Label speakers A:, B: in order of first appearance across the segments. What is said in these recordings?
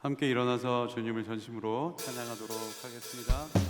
A: 함께 일어나서 주님을 전심으로 찬양하도록 하겠습니다.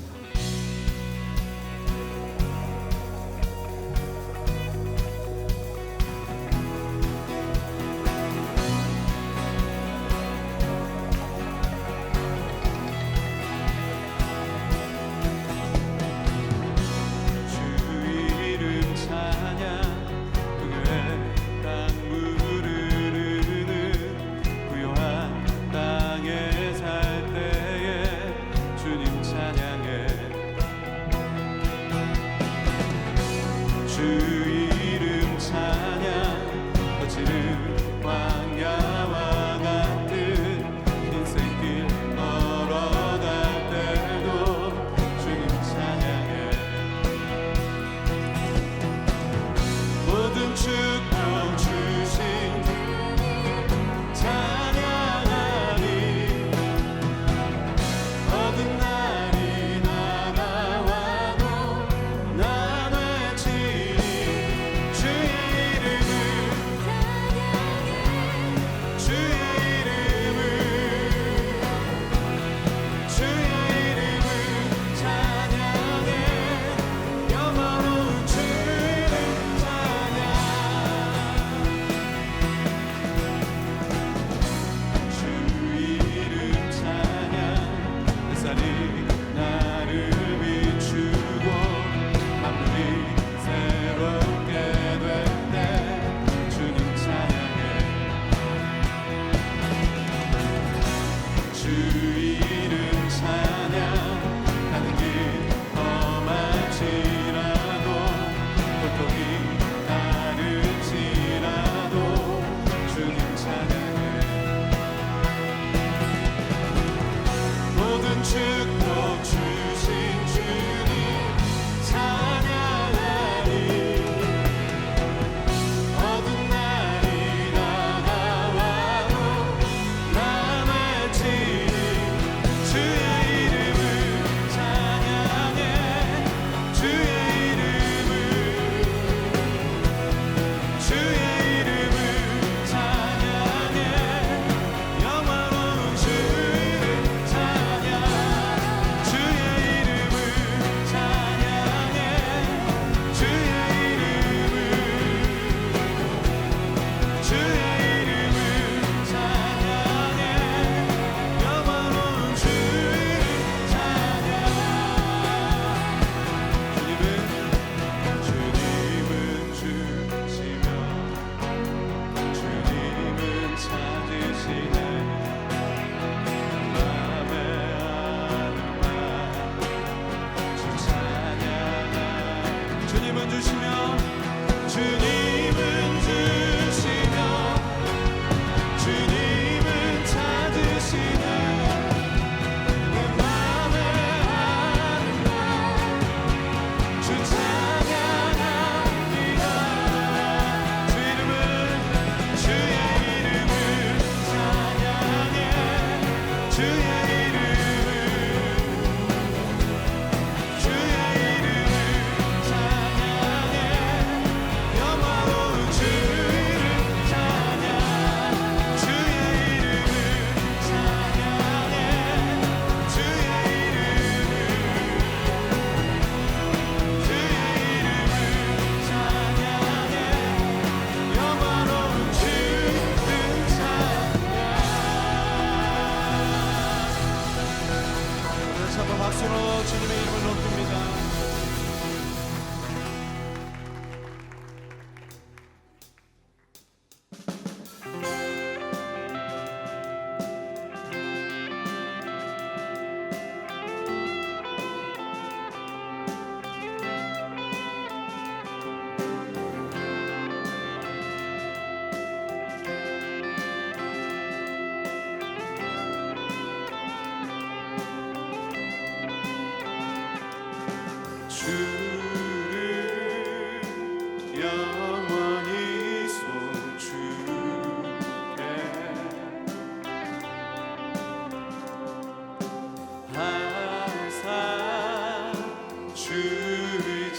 B: 박수로 주님의 이름을 높입니다.
A: 주를 영원히 소중해 항상 주의지하리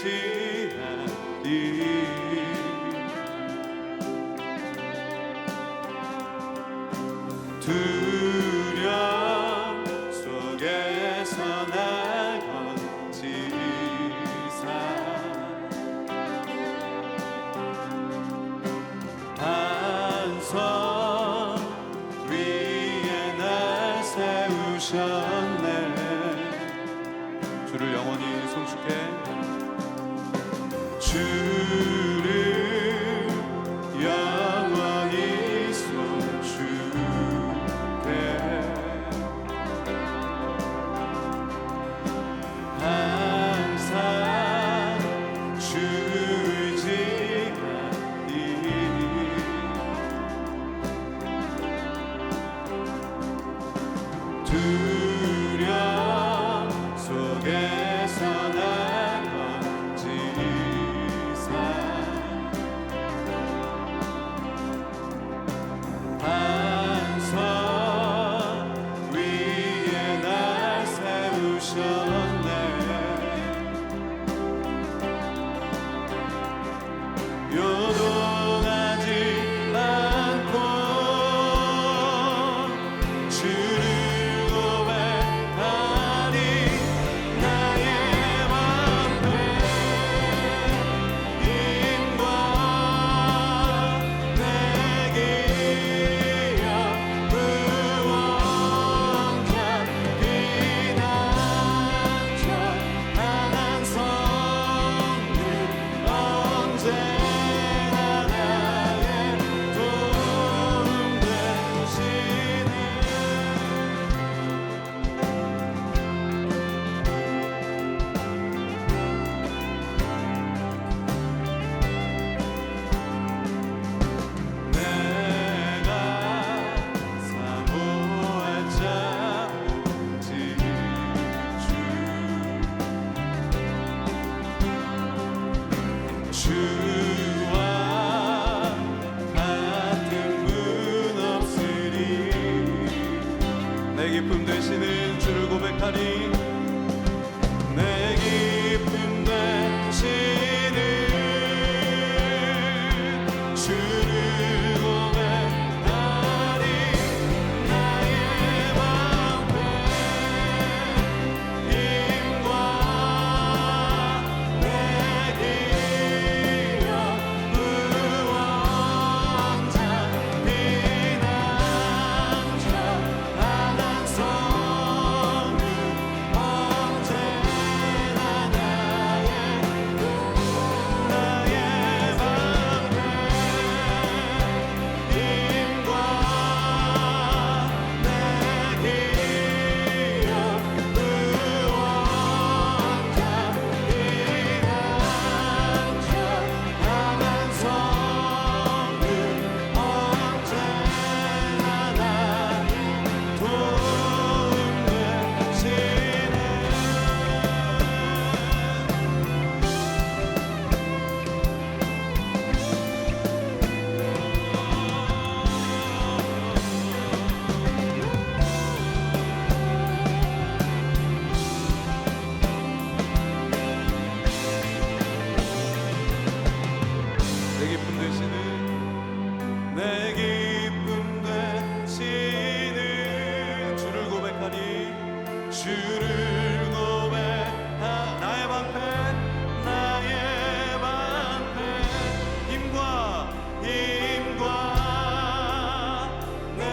A: 두려워
B: 세우셨네. 주를 영원히 송축해. 주를 영원히 송축해. 항상 주를 지나니 두려움 속에서 날 건지사 반석 위에 날 세우셨네. 요동하지 않고 주를 고백하니 나의 방패 힘과 내 기억 구원자 피난처 강한 성류 언제나 나의 도움 되시네. 내가 사모할 자 오직 주와 같은 분 없으리. 내 기쁨 되시는 주를 고백하니 내 기쁨 되시는 주를 고백하니 나의 방패 힘과 내 기억 구원자 피난처 강한 성류 언제나 나의 방패 힘과 내 기억 구원자 피난처 강한 성류 언제나 나의 도움 되시네. 내 기쁨 되시는 내 기쁨 되시는 주를 고백하니 주를 고백하 나의 방패 나의 방패 힘과 내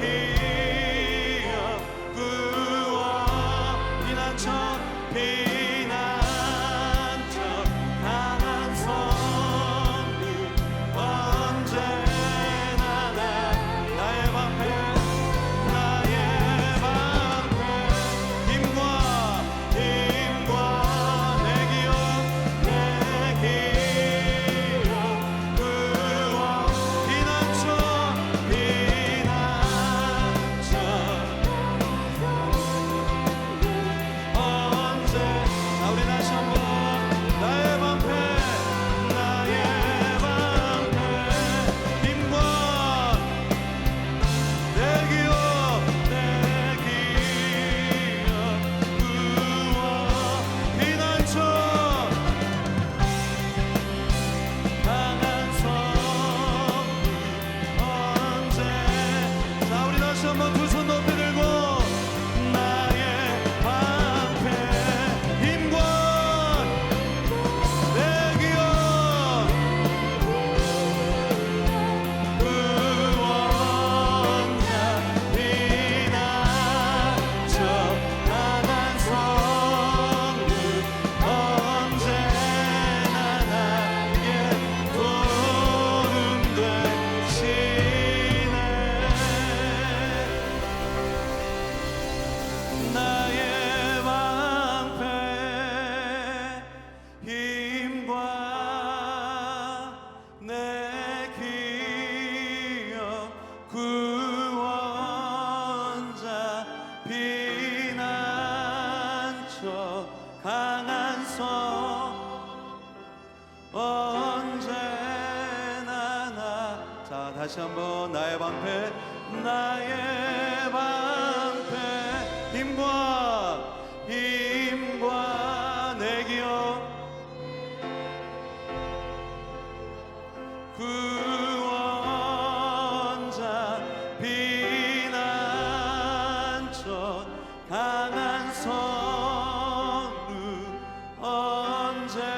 B: 기억 구원 피난처 강한 성류 언제나 나의 방패 힘과 피난처 강한 성 언제나 자 다시 한번 나의 방패 힘과 내 기업 구원자 피난처 강한 성루 언제나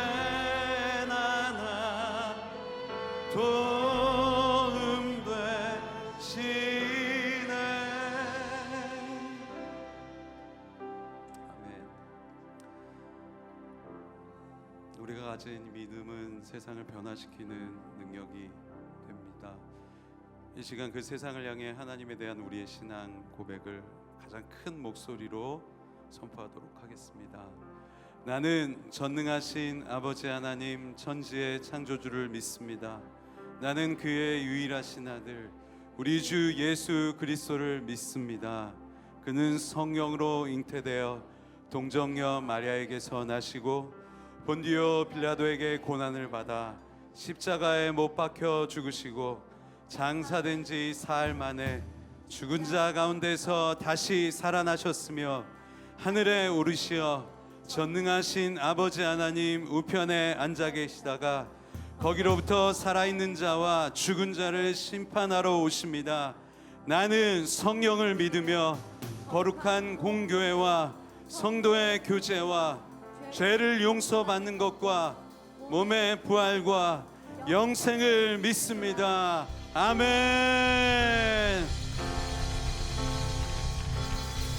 B: 나 도움 되시네. 아멘.
A: 우리가 가진 믿음은 세상을 변화시키는 능력이 됩니다. 이 시간 그 세상을 향해 하나님에 대한 우리의 신앙 고백을 가장 큰 목소리로 선포하도록 하겠습니다. 나는 전능하신 아버지 하나님 천지의 창조주를 믿습니다. 나는 그의 유일하신 아들 우리 주 예수 그리스도를 믿습니다. 그는 성령으로 잉태되어 동정녀 마리아에게서 나시고 본디오 빌라도에게 고난을 받아 십자가에 못 박혀 죽으시고 장사된 지 사흘 만에 죽은 자 가운데서 다시 살아나셨으며 하늘에 오르시어 전능하신 아버지 하나님 우편에 앉아 계시다가 거기로부터 살아있는 자와 죽은 자를 심판하러 오십니다. 나는 성령을 믿으며 거룩한 공교회와 성도의 교제와 죄를 용서받는 것과 몸의 부활과 영생을 믿습니다. 아멘.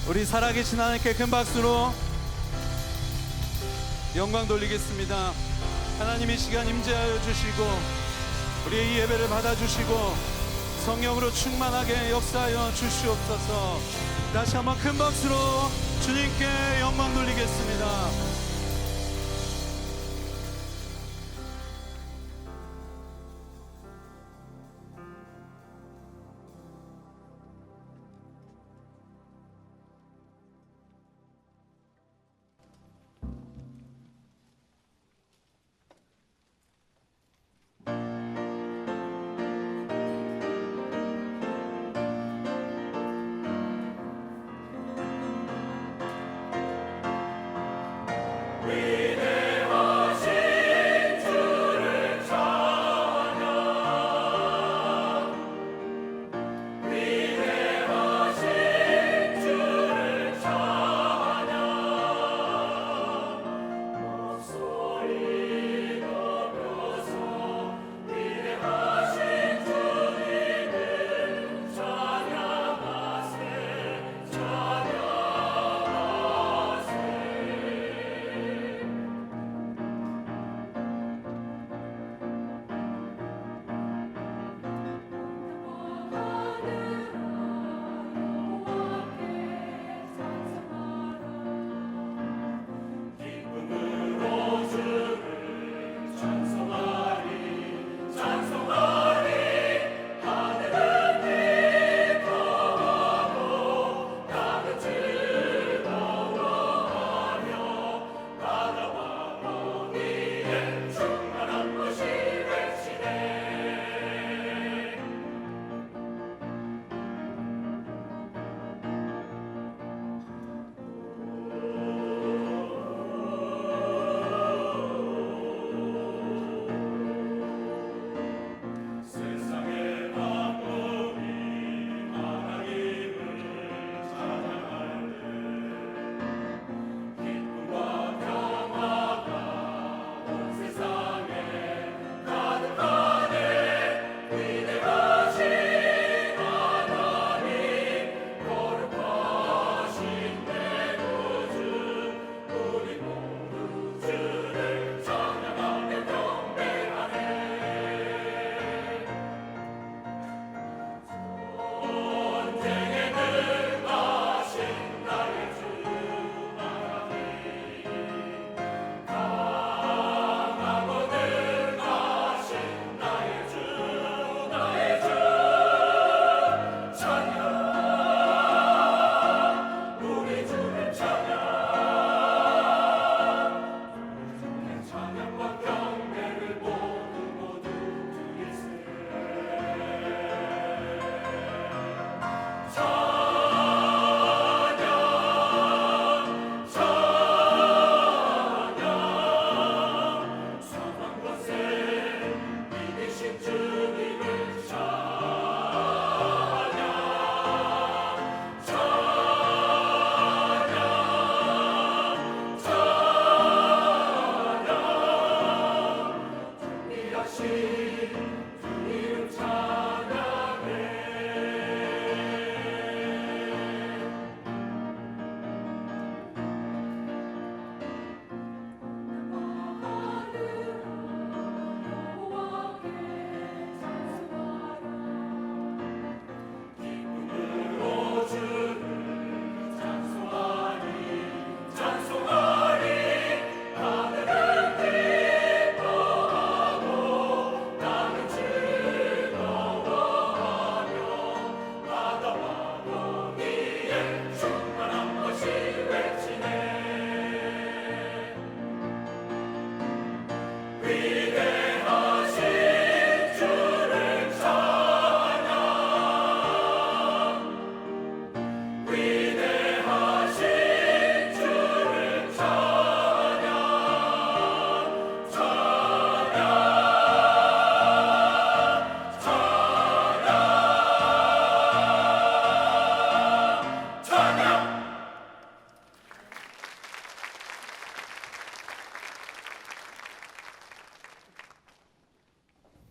A: 우리 살아계신 하나님께 큰 박수로 영광 돌리겠습니다. 하나님 이 시간 임재하여 주시고 우리의 이 예배를 받아주시고 성령으로 충만하게 역사하여 주시옵소서. 다시 한번 큰 박수로 주님께 영광 돌리겠습니다.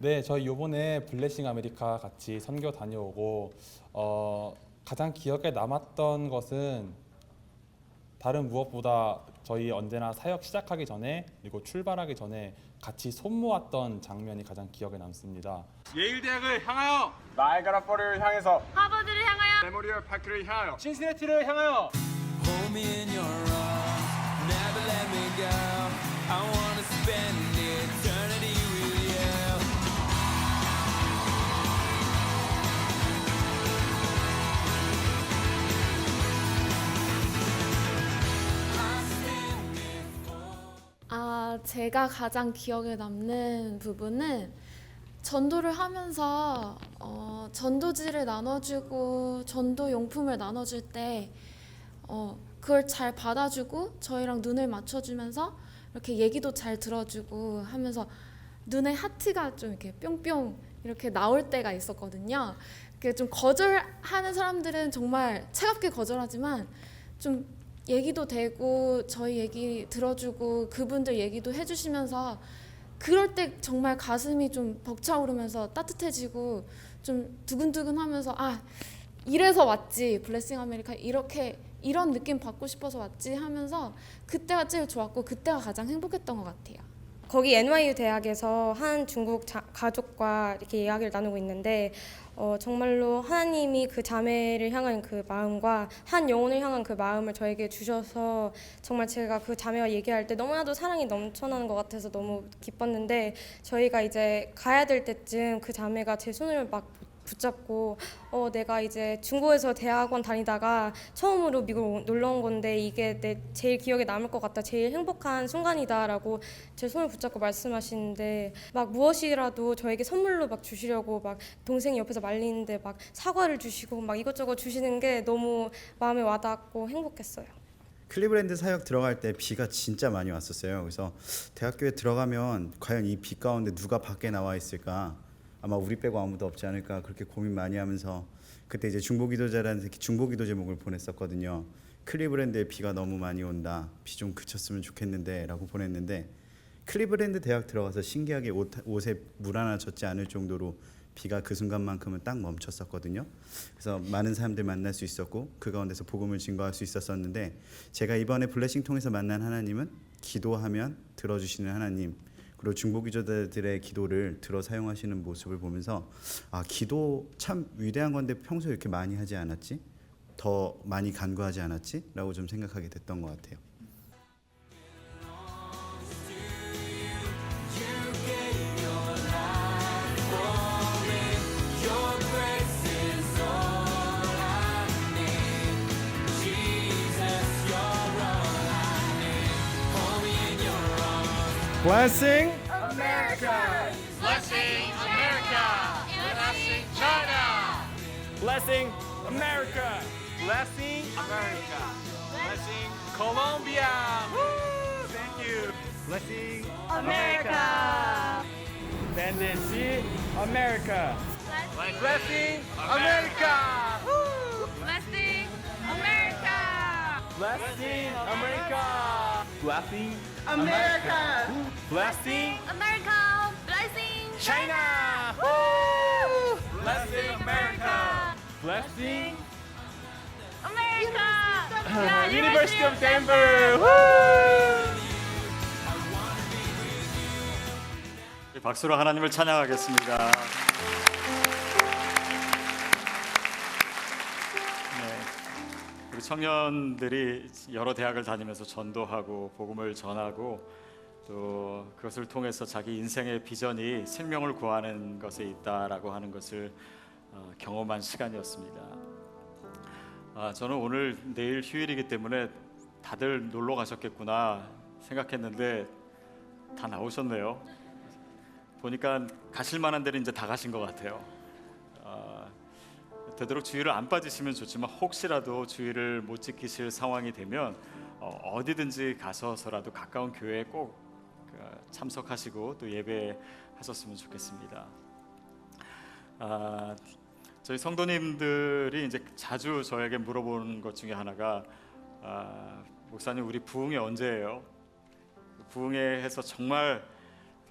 C: 네, 저희 요번에 블레싱 아메리카 같이 선교 다녀오고 가장 기억에 남았던 것은 다른 무엇보다 저희 언제나 사역 시작하기 전에 그리고 출발하기 전에 같이 손 모았던 장면이 가장 기억에 남습니다.
D: 예일대학을 향하여,
E: 나이아가라 폴을 향해서,
F: 하버드를 향하여,
E: 메모리얼 파크를 향하여,
D: 신시내티를 향하여.
G: Hold me in your arms, never let me go. I wanna spend eternity with you.
F: 제가 가장 기억에 남는 부분은 전도를 하면서 전도지를 나눠주고 전도 용품을 나눠줄 때 그걸 잘 받아주고 저희랑 눈을 맞춰주면서 이렇게 얘기도 잘 들어주고 하면서 눈에 하트가 좀 이렇게 뿅뿅 이렇게 나올 때가 있었거든요. 좀 거절하는 사람들은 정말 차갑게 거절하지만 좀 얘기도 되고 저희 얘기 들어주고 그분들 얘기도 해주시면서 그럴 때 정말 가슴이 좀 벅차오르면서 따뜻해지고 좀 두근두근하면서 이래서 왔지 블레싱 아메리카 이렇게 이런 느낌 받고 싶어서 왔지 하면서 그때가 제일 좋았고 그때가 가장 행복했던 것 같아요.
H: 거기 NYU 대학에서 한 중국 가족과 이렇게 이야기를 나누고 있는데 정말로 하나님이 그 자매를 향한 그 마음과 한 영혼을 향한 그 마음을 저에게 주셔서 정말 제가 그 자매와 얘기할 때 너무나도 사랑이 넘쳐나는 것 같아서 너무 기뻤는데 저희가 이제 가야 될 때쯤 그 자매가 제 손을 막 붙잡고 내가 이제 중국에서 대학원 다니다가 처음으로 미국 놀러 온 건데 이게 내 제일 기억에 남을 것 같다, 제일 행복한 순간이다라고 제 손을 붙잡고 말씀하시는데 막 무엇이라도 저에게 선물로 막 주시려고 막 동생이 옆에서 말리는데 막 사과를 주시고 막 이것저것 주시는 게 너무 마음에 와닿았고 행복했어요.
I: 클리브랜드 사역 들어갈 때 비가 진짜 많이 왔었어요. 그래서 대학교에 들어가면 과연 이 비 가운데 누가 밖에 나와 있을까? 아마 우리 빼고 아무도 없지 않을까 그렇게 고민 많이 하면서 그때 이제 중보기도자라는 중보기도 제목을 보냈었거든요. 클리브랜드에 비가 너무 많이 온다. 비 좀 그쳤으면 좋겠는데 라고 보냈는데 클리브랜드 대학 들어가서 신기하게 옷에 물 하나 젖지 않을 정도로 비가 그 순간만큼은 딱 멈췄었거든요. 그래서 많은 사람들 만날 수 있었고 그 가운데서 복음을 증거할 수 있었었는데 제가 이번에 블레싱 통해서 만난 하나님은 기도하면 들어주시는 하나님, 그리고 중보기도자들의 기도를 들어 사용하시는 모습을 보면서 기도 참 위대한 건데 평소에 이렇게 많이 하지 않았지? 더 많이 간구하지 않았지? 라고 좀 생각하게 됐던 것 같아요.
E: Blessing
F: America!
D: Blessing America. Blessing China.
E: Blessing America.
D: Blessing America. Blessing Colombia. Woo! Thank you.
E: Blessing
F: America!
E: Tendency America.
D: Blessing America. Woo!
F: Blessing America!
E: Blessing America. Blessing
F: America!
E: Blessing
F: America! Blessing
E: China.
D: Woo! Blessing America.
E: Blessing
F: America!
E: University of Denver. Woo!
B: 박수로 하나님을 찬양하겠습니다. 우리 청년들이 여러 대학을 다니면서 전도하고 복음을 전하고 또 그것을 통해서 자기 인생의 비전이 생명을 구하는 것에 있다라고 하는 것을 경험한 시간이었습니다. 저는 오늘 내일 휴일이기 때문에 다들 놀러 가셨겠구나 생각했는데 다 나오셨네요. 보니까 가실 만한 데는 이제 다 가신 것 같아요. 되도록 주의를 안 빠지시면 좋지만 혹시라도 주의를 못 지키실 상황이 되면 어디든지 가서서라도 가까운 교회에 꼭 참석하시고 또 예배하셨으면 좋겠습니다. 저희 성도님들이 이제 자주 저에게 물어보는 것 중에 하나가 목사님 우리 부흥회 언제예요? 부흥회 해서 정말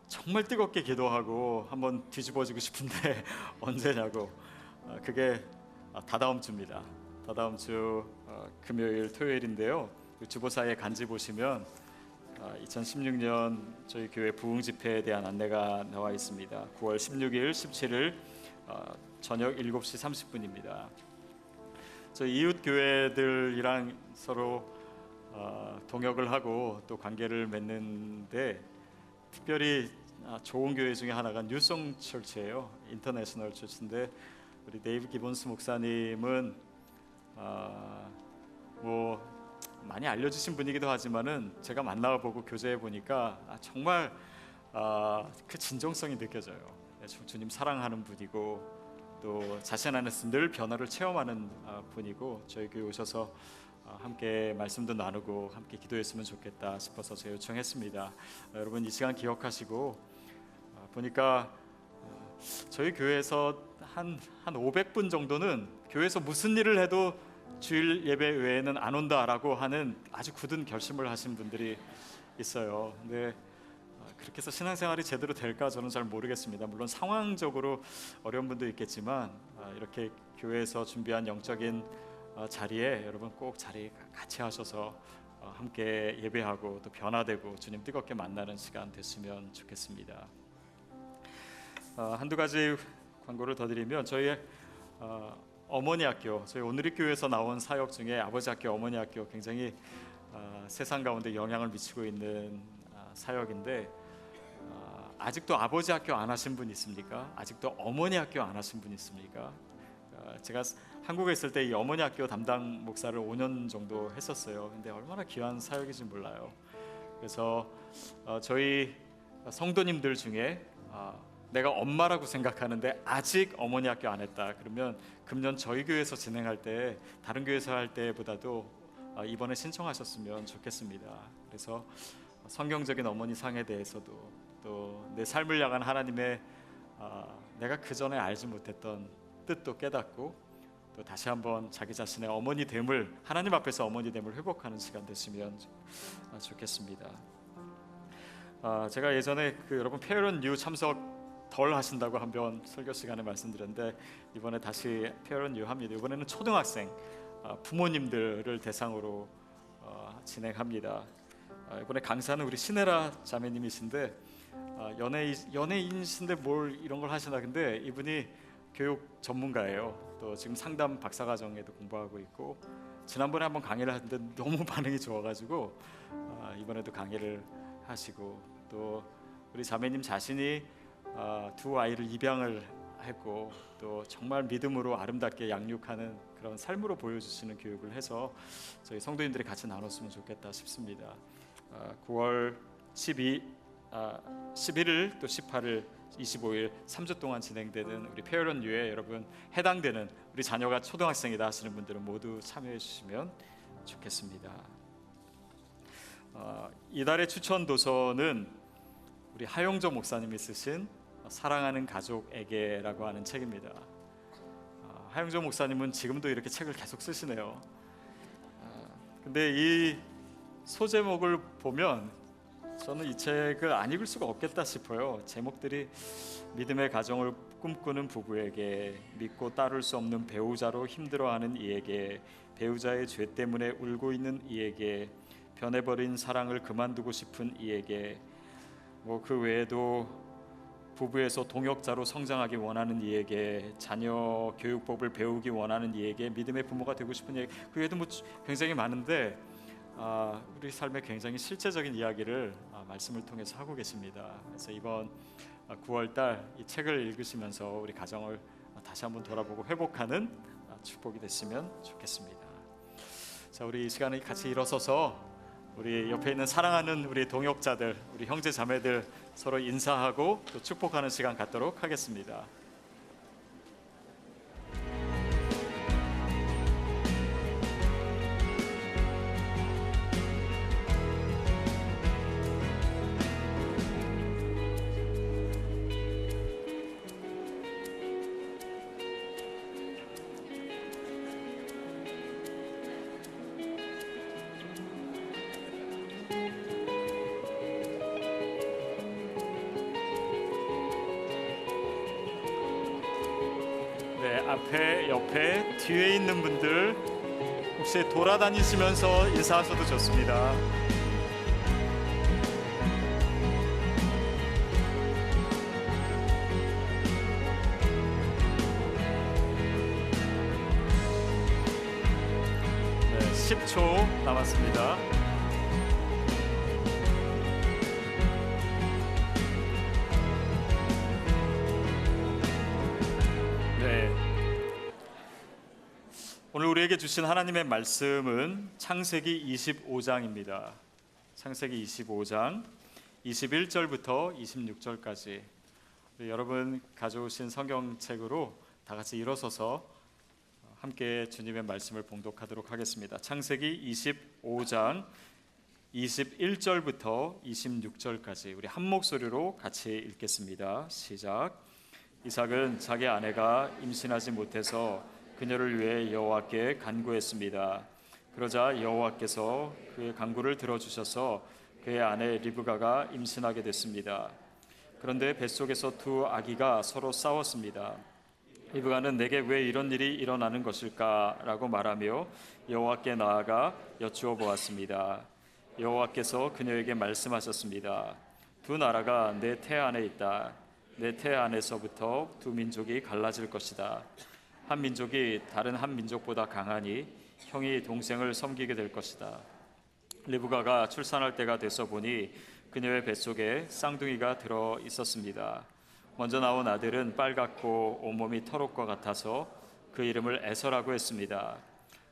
B: 정말 뜨겁게 기도하고 한번 뒤집어지고 싶은데 언제냐고. 그게 다다음 주입니다. 다다음 주 금요일 토요일인데요. 그 주보사의 간지 보시면 2016년 저희 교회 부흥 집회에 대한 안내가 나와 있습니다. 9월 16일, 17일 저녁 7시 30분입니다. 저희 이웃 교회들이랑 서로 동역을 하고 또 관계를 맺는데 특별히 좋은 교회 중에 하나가 뉴송 철치예요. 인터내셔널 철치인데 우리 데이브 기본스 목사님은 뭐 많이 알려주신 분이기도 하지만은 제가 만나보고 교제해 보니까 정말 그 진정성이 느껴져요. 주님 사랑하는 분이고 또 자신 안에서 늘 변화를 체험하는 분이고 저희 교회 오셔서 함께 말씀도 나누고 함께 기도했으면 좋겠다 싶어서 제가 요청했습니다. 여러분 이 시간 기억하시고 보니까 저희 교회에서 한 500분 정도는 교회에서 무슨 일을 해도 주일 예배 외에는 안 온다라고 하는 아주 굳은 결심을 하신 분들이 있어요. 근데 그렇게 해서 신앙생활이 제대로 될까 저는 잘 모르겠습니다. 물론 상황적으로 어려운 분도 있겠지만 이렇게 교회에서 준비한 영적인 자리에 여러분 꼭 자리 같이 하셔서 함께 예배하고 또 변화되고 주님 뜨겁게 만나는 시간 됐으면 좋겠습니다. 한두 가지 광고를 더 드리면 저희 어머니 학교, 저희 오누리교회에서 나온 사역 중에 아버지 학교, 어머니 학교 굉장히 세상 가운데 영향을 미치고 있는 사역인데 아직도 아버지 학교 안 하신 분 있습니까? 아직도 어머니 학교 안 하신 분 있습니까? 제가 한국에 있을 때 이 어머니 학교 담당 목사를 5년 정도 했었어요. 근데 얼마나 귀한 사역인지 몰라요. 그래서 저희 성도님들 중에 내가 엄마라고 생각하는데 아직 어머니 학교 안 했다 그러면 금년 저희 교회에서 진행할 때 다른 교회에서 할 때보다도 이번에 신청하셨으면 좋겠습니다. 그래서 성경적인 어머니 상에 대해서도 또 내 삶을 향한 하나님의 내가 그 전에 알지 못했던 뜻도 깨닫고 또 다시 한번 자기 자신의 어머니 됨을 하나님 앞에서 어머니 됨을 회복하는 시간 됐으면 좋겠습니다. 제가 예전에 여러분 페어런 뉴 참석 덜 하신다고 한번 설교 시간에 말씀드렸는데 이번에 다시 페어런 뉴 합니다. 이번에는 초등학생 부모님들을 대상으로 진행합니다. 이번에 강사는 우리 신혜라 자매님이신데 연예인이신데 뭘 이런 걸 하시나 근데 이분이 교육 전문가예요. 또 지금 상담 박사과정에도 공부하고 있고 지난번에 한번 강의를 했는데 너무 반응이 좋아가지고 이번에도 강의를 하시고 또 우리 자매님 자신이 두 아이를 입양을 했고 또 정말 믿음으로 아름답게 양육하는 그런 삶으로 보여주시는 교육을 해서 저희 성도님들이 같이 나눴으면 좋겠다 싶습니다. 9월 11일 또 18일 25일 3주 동안 진행되는 우리 페어런 뉴에 여러분 해당되는 우리 자녀가 초등학생이다 하시는 분들은 모두 참여해 주시면 좋겠습니다. 이달의 추천 도서는 우리 하용조 목사님이 쓰신 사랑하는 가족에게라고 하는 책입니다. 하용조 목사님은 지금도 이렇게 책을 계속 쓰시네요. 근데 이 소제목을 보면 저는 이 책을 안 읽을 수가 없겠다 싶어요. 제목들이 믿음의 가정을 꿈꾸는 부부에게, 믿고 따를 수 없는 배우자로 힘들어하는 이에게, 배우자의 죄 때문에 울고 있는 이에게, 변해버린 사랑을 그만두고 싶은 이에게, 뭐 그 외에도 부부에서 동역자로 성장하기 원하는 이에게, 자녀 교육법을 배우기 원하는 이에게, 믿음의 부모가 되고 싶은 이에게, 그 외에도 뭐 굉장히 많은데 우리 삶의 굉장히 실제적인 이야기를 말씀을 통해서 하고 계십니다. 그래서 이번 9월달 이 책을 읽으시면서 우리 가정을 다시 한번 돌아보고 회복하는 축복이 됐으면 좋겠습니다. 자, 우리 이 시간에 같이 일어서서 우리 옆에 있는 사랑하는 우리 동역자들, 우리 형제 자매들 서로 인사하고 또 축복하는 시간 갖도록 하겠습니다. 옆에 뒤에 있는 분들 혹시 돌아다니시면서 인사하셔도 좋습니다. 네, 10초 남았습니다. 네. 오늘 우리에게 주신 하나님의 말씀은 창세기 25장입니다. 창세기 25장 21절부터 26절까지 여러분 가져오신 성경책으로 다 같이 일어서서 함께 주님의 말씀을 봉독하도록 하겠습니다. 창세기 25장 21절부터 26절까지 우리 한 목소리로 같이 읽겠습니다. 시작. 이삭은 자기 아내가 임신하지 못해서 그녀를 위해 여호와께 간구했습니다. 그러자 여호와께서 그의 간구를 들어주셔서 그의 아내 리브가가 임신하게 됐습니다. 그런데 뱃속에서 두 아기가 서로 싸웠습니다. 리브가는 내게 왜 이런 일이 일어나는 것일까? 라고 말하며 여호와께 나아가 여쭈어 보았습니다. 여호와께서 그녀에게 말씀하셨습니다. 두 나라가 내 태 안에 있다. 내 태 안에서부터 두 민족이 갈라질 것이다. 한 민족이 다른 한 민족보다 강하니 형이 동생을 섬기게 될 것이다. 리브가가 출산할 때가 돼서 보니 그녀의 뱃속에 쌍둥이가 들어 있었습니다. 먼저 나온 아들은 빨갛고 온몸이 털옷과 같아서 그 이름을 에서라고 했습니다.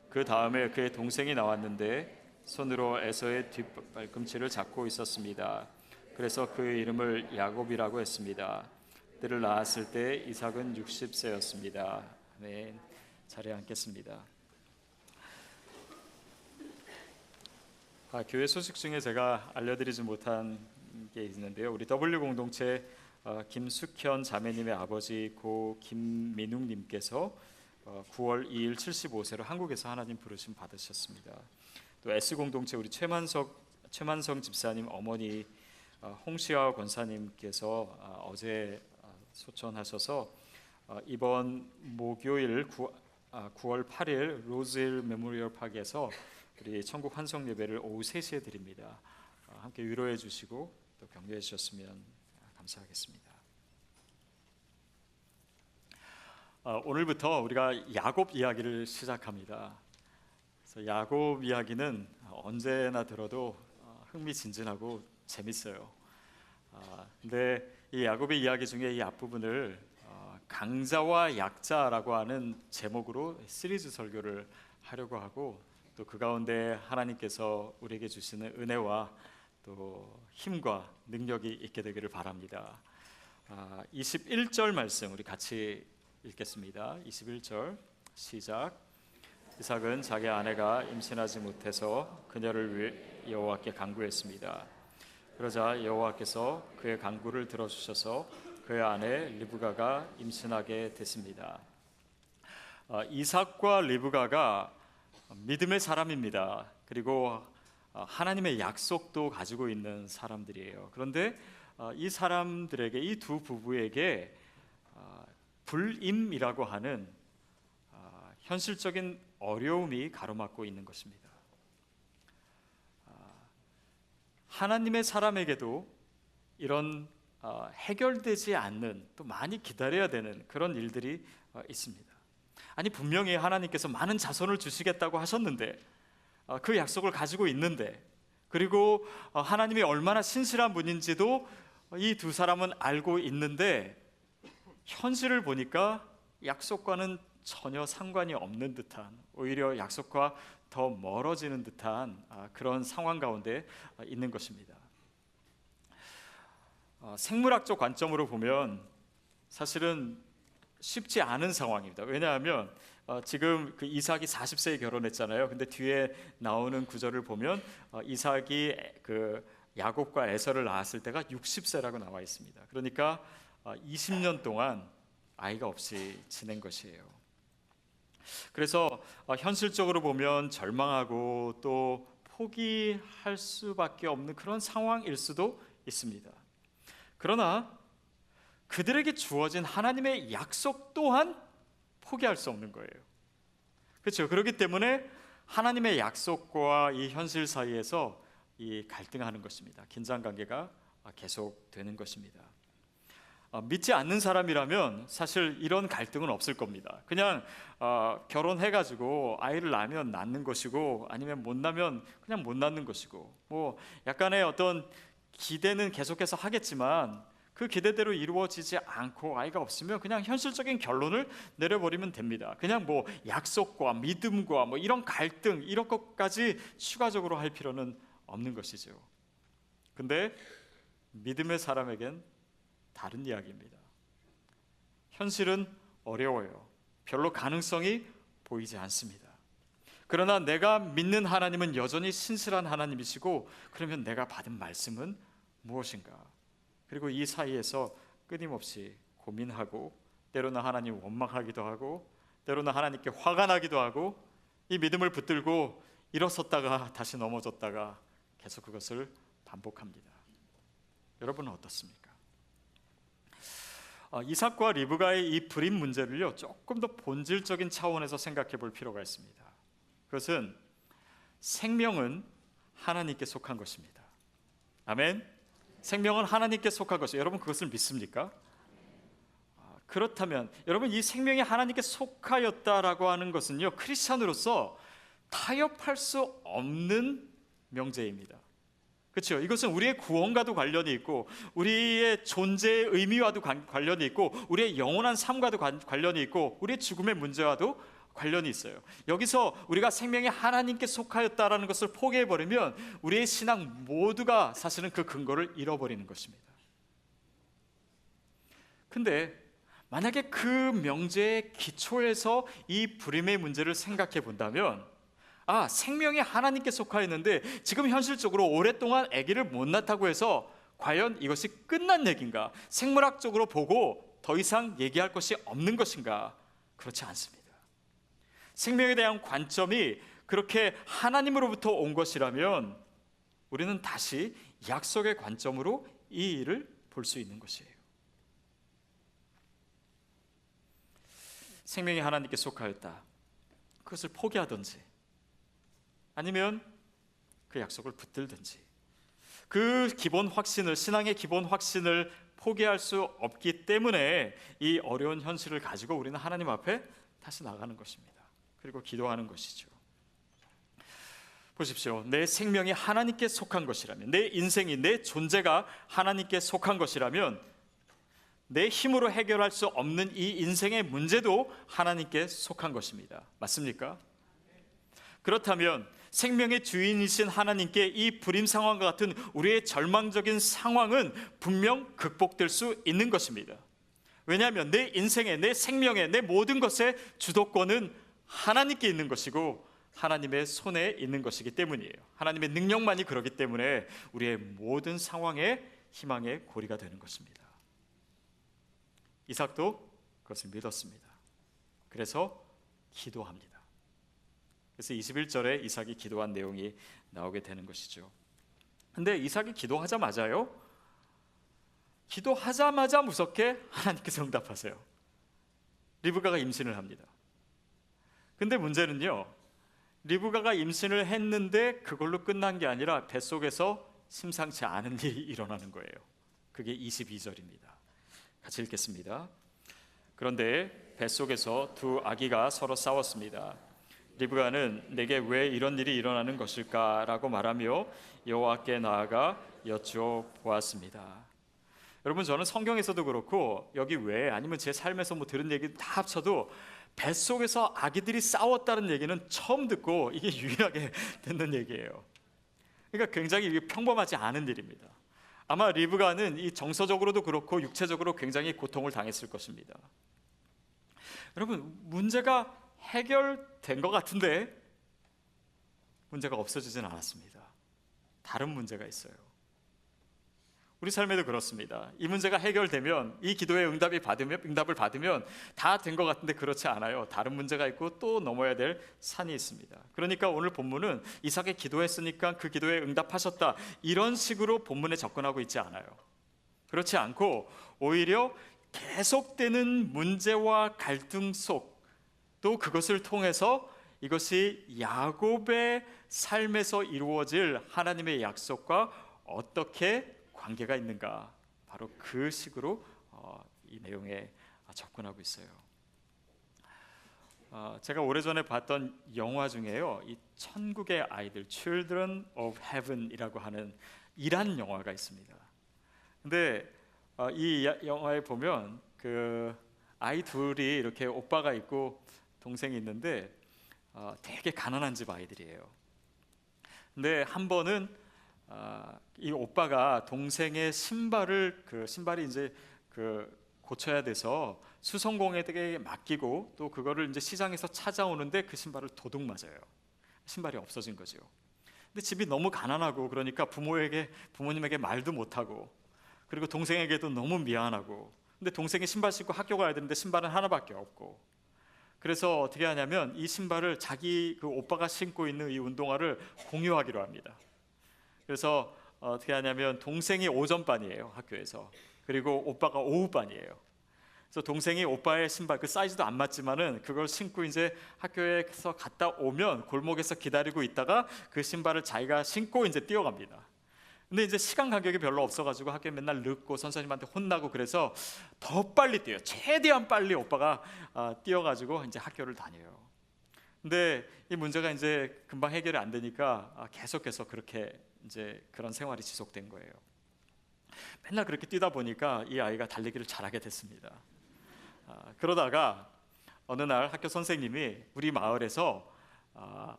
B: 그 다음에 그의 동생이 나왔는데 손으로 에서의 뒷발꿈치를 잡고 있었습니다. 그래서 그 이름을 야곱이라고 했습니다. 그들을 낳았을 때 이삭은 60세였습니다. 아멘. 자리에 앉겠습니다. 교회 소식 중에 제가 알려드리지 못한 게 있는데요. 우리 W 공동체 김숙현 자매님의 아버지 고 김민웅님께서 9월 2일 75세로 한국에서 하나님 부르심 받으셨습니다. 또 S 공동체 우리 최만성 집사님 어머니 홍시아 권사님께서 어제 소천하셔서 이번 목요일 9월 8일 로즈힐 메모리얼 파크에서 우리 천국 환송 예배를 오후 3시에 드립니다. 함께 위로해 주시고 또 격려해 주셨으면 감사하겠습니다. 오늘부터 우리가 야곱 이야기를 시작합니다. 그래서 야곱 이야기는 언제나 들어도 흥미진진하고 재밌어요. 근데 이 야곱의 이야기 중에 이 앞부분을 강자와 약자라고 하는 제목으로 시리즈 설교를 하려고 하고 또 그 가운데 하나님께서 우리에게 주시는 은혜와 또 힘과 능력이 있게 되기를 바랍니다. 21절 말씀 우리 같이 읽겠습니다. 21절 시작. 이삭은 자기 아내가 임신하지 못해서 그녀를 위해 여호와께 간구했습니다. 그러자 여호와께서 그의 간구를 들어주셔서 그의 아내 리브가가 임신하게 됐습니다. 이삭과 리브가가 믿음의 사람입니다. 그리고 하나님의 약속도 가지고 있는 사람들이에요. 그런데 이 사람들에게 이 두 부부에게 불임이라고 하는 현실적인 어려움이 가로막고 있는 것입니다. 하나님의 사람에게도 이런 해결되지 않는 또 많이 기다려야 되는 그런 일들이 있습니다. 아니 분명히 하나님께서 많은 자손을 주시겠다고 하셨는데 그 약속을 가지고 있는데 그리고 하나님이 얼마나 신실한 분인지도 이 두 사람은 알고 있는데 현실을 보니까 약속과는 전혀 상관이 없는 듯한 오히려 약속과 더 멀어지는 듯한 그런 상황 가운데 있는 것입니다. 생물학적 관점으로 보면 사실은 쉽지 않은 상황입니다. 왜냐하면 지금 그 이삭이 40세에 결혼했잖아요. 근데 뒤에 나오는 구절을 보면 이삭이 그 야곱과 에서를 낳았을 때가 60세라고 나와 있습니다. 그러니까 20년 동안 아이가 없이 지낸 것이에요. 그래서 현실적으로 보면 절망하고 또 포기할 수밖에 없는 그런 상황일 수도 있습니다. 그러나 그들에게 주어진 하나님의 약속 또한 포기할 수 없는 거예요. 그렇죠? 그렇기 때문에 하나님의 약속과 이 현실 사이에서 이 갈등하는 것입니다. 긴장 관계가 계속되는 것입니다. 믿지 않는 사람이라면 사실 이런 갈등은 없을 겁니다. 그냥 결혼해가지고 아이를 낳으면 낳는 것이고 아니면 못 낳으면 그냥 못 낳는 것이고 뭐 약간의 어떤 기대는 계속해서 하겠지만 그 기대대로 이루어지지 않고 아이가 없으면 그냥 현실적인 결론을 내려버리면 됩니다. 그냥 뭐 약속과 믿음과 뭐 이런 갈등 이런 것까지 추가적으로 할 필요는 없는 것이죠. 근데 믿음의 사람에겐 다른 이야기입니다. 현실은 어려워요. 별로 가능성이 보이지 않습니다. 그러나 내가 믿는 하나님은 여전히 신실한 하나님이시고 그러면 내가 받은 말씀은 무엇인가? 그리고 이 사이에서 끊임없이 고민하고 때로는 하나님 원망하기도 하고 때로는 하나님께 화가 나기도 하고 이 믿음을 붙들고 일어섰다가 다시 넘어졌다가 계속 그것을 반복합니다. 여러분은 어떻습니까? 이삭과 리브가의 이 불임 문제를요 조금 더 본질적인 차원에서 생각해 볼 필요가 있습니다. 그것은 생명은 하나님께 속한 것입니다. 아멘. 생명은 하나님께 속한 것이에요. 여러분 그것을 믿습니까? 그렇다면 여러분 이 생명이 하나님께 속하였다라고 하는 것은요 크리스찬으로서 타협할 수 없는 명제입니다. 그렇죠? 이것은 우리의 구원과도 관련이 있고 우리의 존재의 의미와도 관련이 있고 우리의 영원한 삶과도 관련이 있고 우리의 죽음의 문제와도 관련이 있어요. 여기서 우리가 생명이 하나님께 속하였다라는 것을 포기해버리면 우리의 신앙 모두가 사실은 그 근거를 잃어버리는 것입니다. 근데 만약에 그 명제의 기초에서 이 불임의 문제를 생각해 본다면 생명이 하나님께 속하였는데 지금 현실적으로 오랫동안 아기를 못 낳았다고 해서 과연 이것이 끝난 얘기인가? 생물학적으로 보고 더 이상 얘기할 것이 없는 것인가? 그렇지 않습니다. 생명에 대한 관점이 그렇게 하나님으로부터 온 것이라면 우리는 다시 약속의 관점으로 이 일을 볼 수 있는 것이에요. 생명이 하나님께 속하였다. 그것을 포기하든지 아니면 그 약속을 붙들든지 그 기본 확신을 신앙의 기본 확신을 포기할 수 없기 때문에 이 어려운 현실을 가지고 우리는 하나님 앞에 다시 나가는 것입니다. 그리고 기도하는 것이죠. 보십시오. 내 생명이 하나님께 속한 것이라면 내 인생이 내 존재가 하나님께 속한 것이라면 내 힘으로 해결할 수 없는 이 인생의 문제도 하나님께 속한 것입니다. 맞습니까? 그렇다면 생명의 주인이신 하나님께 이 불임 상황과 같은 우리의 절망적인 상황은 분명 극복될 수 있는 것입니다. 왜냐하면 내 인생에 내 생명에 내 모든 것의 주도권은 하나님께 있는 것이고 하나님의 손에 있는 것이기 때문이에요. 하나님의 능력만이 그렇기 때문에 우리의 모든 상황에 희망의 고리가 되는 것입니다. 이삭도 그것을 믿었습니다. 그래서 기도합니다. 그래서 21절에 이삭이 기도한 내용이 나오게 되는 것이죠. 근데 이삭이 기도하자마자요, 기도하자마자 무섭게 하나님께서 응답하세요. 리브가가 임신을 합니다. 근데 문제는요, 리브가가 임신을 했는데 그걸로 끝난 게 아니라 뱃속에서 심상치 않은 일이 일어나는 거예요. 그게 22절입니다. 같이 읽겠습니다. 그런데 뱃속에서 두 아기가 서로 싸웠습니다. 리브가는 내게 왜 이런 일이 일어나는 것일까? 라고 말하며 여호와께 나아가 여쭈어보았습니다. 여러분, 저는 성경에서도 그렇고 여기 외에 아니면 제 삶에서 뭐 들은 얘기 다 합쳐도 뱃속에서 아기들이 싸웠다는 얘기는 처음 듣고 이게 유일하게 듣는 얘기예요. 그러니까 굉장히 평범하지 않은 일입니다. 아마 리브가는 이 정서적으로도 그렇고 육체적으로 굉장히 고통을 당했을 것입니다. 여러분, 문제가 해결된 것 같은데 문제가 없어지진 않았습니다. 다른 문제가 있어요. 우리 삶에도 그렇습니다. 이 문제가 해결되면, 이 기도의 응답을 받으면 다 된 것 같은데 그렇지 않아요. 다른 문제가 있고 또 넘어야 될 산이 있습니다. 그러니까 오늘 본문은 이삭이 기도했으니까 그 기도에 응답하셨다, 이런 식으로 본문에 접근하고 있지 않아요. 그렇지 않고 오히려 계속되는 문제와 갈등 속, 또 그것을 통해서 이것이 야곱의 삶에서 이루어질 하나님의 약속과 어떻게 관계가 있는가, 바로 그 식으로 이 내용에 접근하고 있어요. 제가 오래전에 봤던 영화 중에요, 이 천국의 아이들, Children of Heaven이라고 하는 이란 영화가 있습니다. 근데 이 영화에 보면 그 아이 둘이 이렇게 오빠가 있고 동생이 있는데 되게 가난한 집 아이들이에요. 근데 한 번은 이 오빠가 동생의 신발이 이제 고쳐야 돼서 수선공에게 맡기고 또 그거를 이제 시장에서 찾아오는데 그 신발을 도둑 맞아요. 신발이 없어진 거죠. 근데 집이 너무 가난하고 그러니까 부모님에게 말도 못하고, 그리고 동생에게도 너무 미안하고, 근데 동생이 신발 신고 학교 가야 되는데 신발은 하나밖에 없고, 그래서 어떻게 하냐면 이 신발을 자기 그 오빠가 신고 있는 이 운동화를 공유하기로 합니다. 그래서 어떻게 하냐면 동생이 오전반이에요, 학교에서. 그리고 오빠가 오후반이에요. 그래서 동생이 오빠의 신발, 그 사이즈도 안 맞지만은 그걸 신고 이제 학교에서 갔다 오면 골목에서 기다리고 있다가 그 신발을 자기가 신고 이제 뛰어갑니다. 근데 이제 시간 간격이 별로 없어가지고 학교에 맨날 늦고 선생님한테 혼나고, 그래서 더 빨리 뛰어요. 최대한 빨리 오빠가 뛰어가지고 이제 학교를 다녀요. 근데 이 문제가 이제 금방 해결이 안 되니까 계속해서 그렇게 이제 그런 생활이 지속된 거예요. 맨날 그렇게 뛰다 보니까 이 아이가 달리기를 잘하게 됐습니다. 그러다가 어느 날 학교 선생님이 우리 마을에서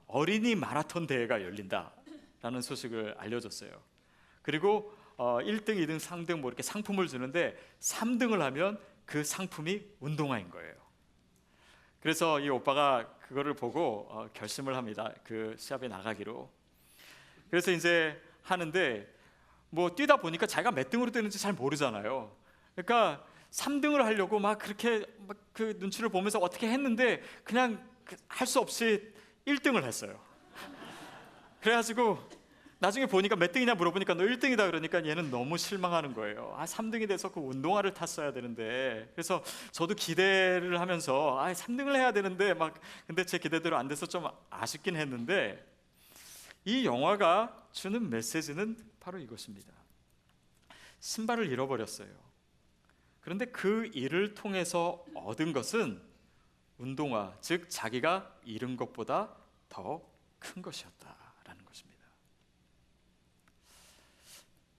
B: 어린이 마라톤 대회가 열린다라는 소식을 알려줬어요. 그리고 1등, 2등, 3등 뭐 이렇게 상품을 주는데 3등을 하면 그 상품이 운동화인 거예요. 그래서 이 오빠가 그거를 보고 결심을 합니다. 그 시합에 나가기로. 그래서 이제 하는데 뭐 뛰다 보니까 자기가 몇 등으로 뛰는지 잘 모르잖아요. 그러니까 3등을 하려고 막 그렇게 그 눈치를 보면서 어떻게 했는데 그냥 할 수 없이 1등을 했어요. 그래가지고 나중에 보니까 몇 등이냐 물어보니까 너 1등이다 그러니까 얘는 너무 실망하는 거예요. 3등이 돼서 그 운동화를 탔어야 되는데. 그래서 저도 기대를 하면서 3등을 해야 되는데 근데 제 기대대로 안 돼서 좀 아쉽긴 했는데, 이 영화가 주는 메시지는 바로 이것입니다. 신발을 잃어버렸어요. 그런데 그 일을 통해서 얻은 것은 운동화, 즉 자기가 잃은 것보다 더 큰 것이었다라는 것입니다.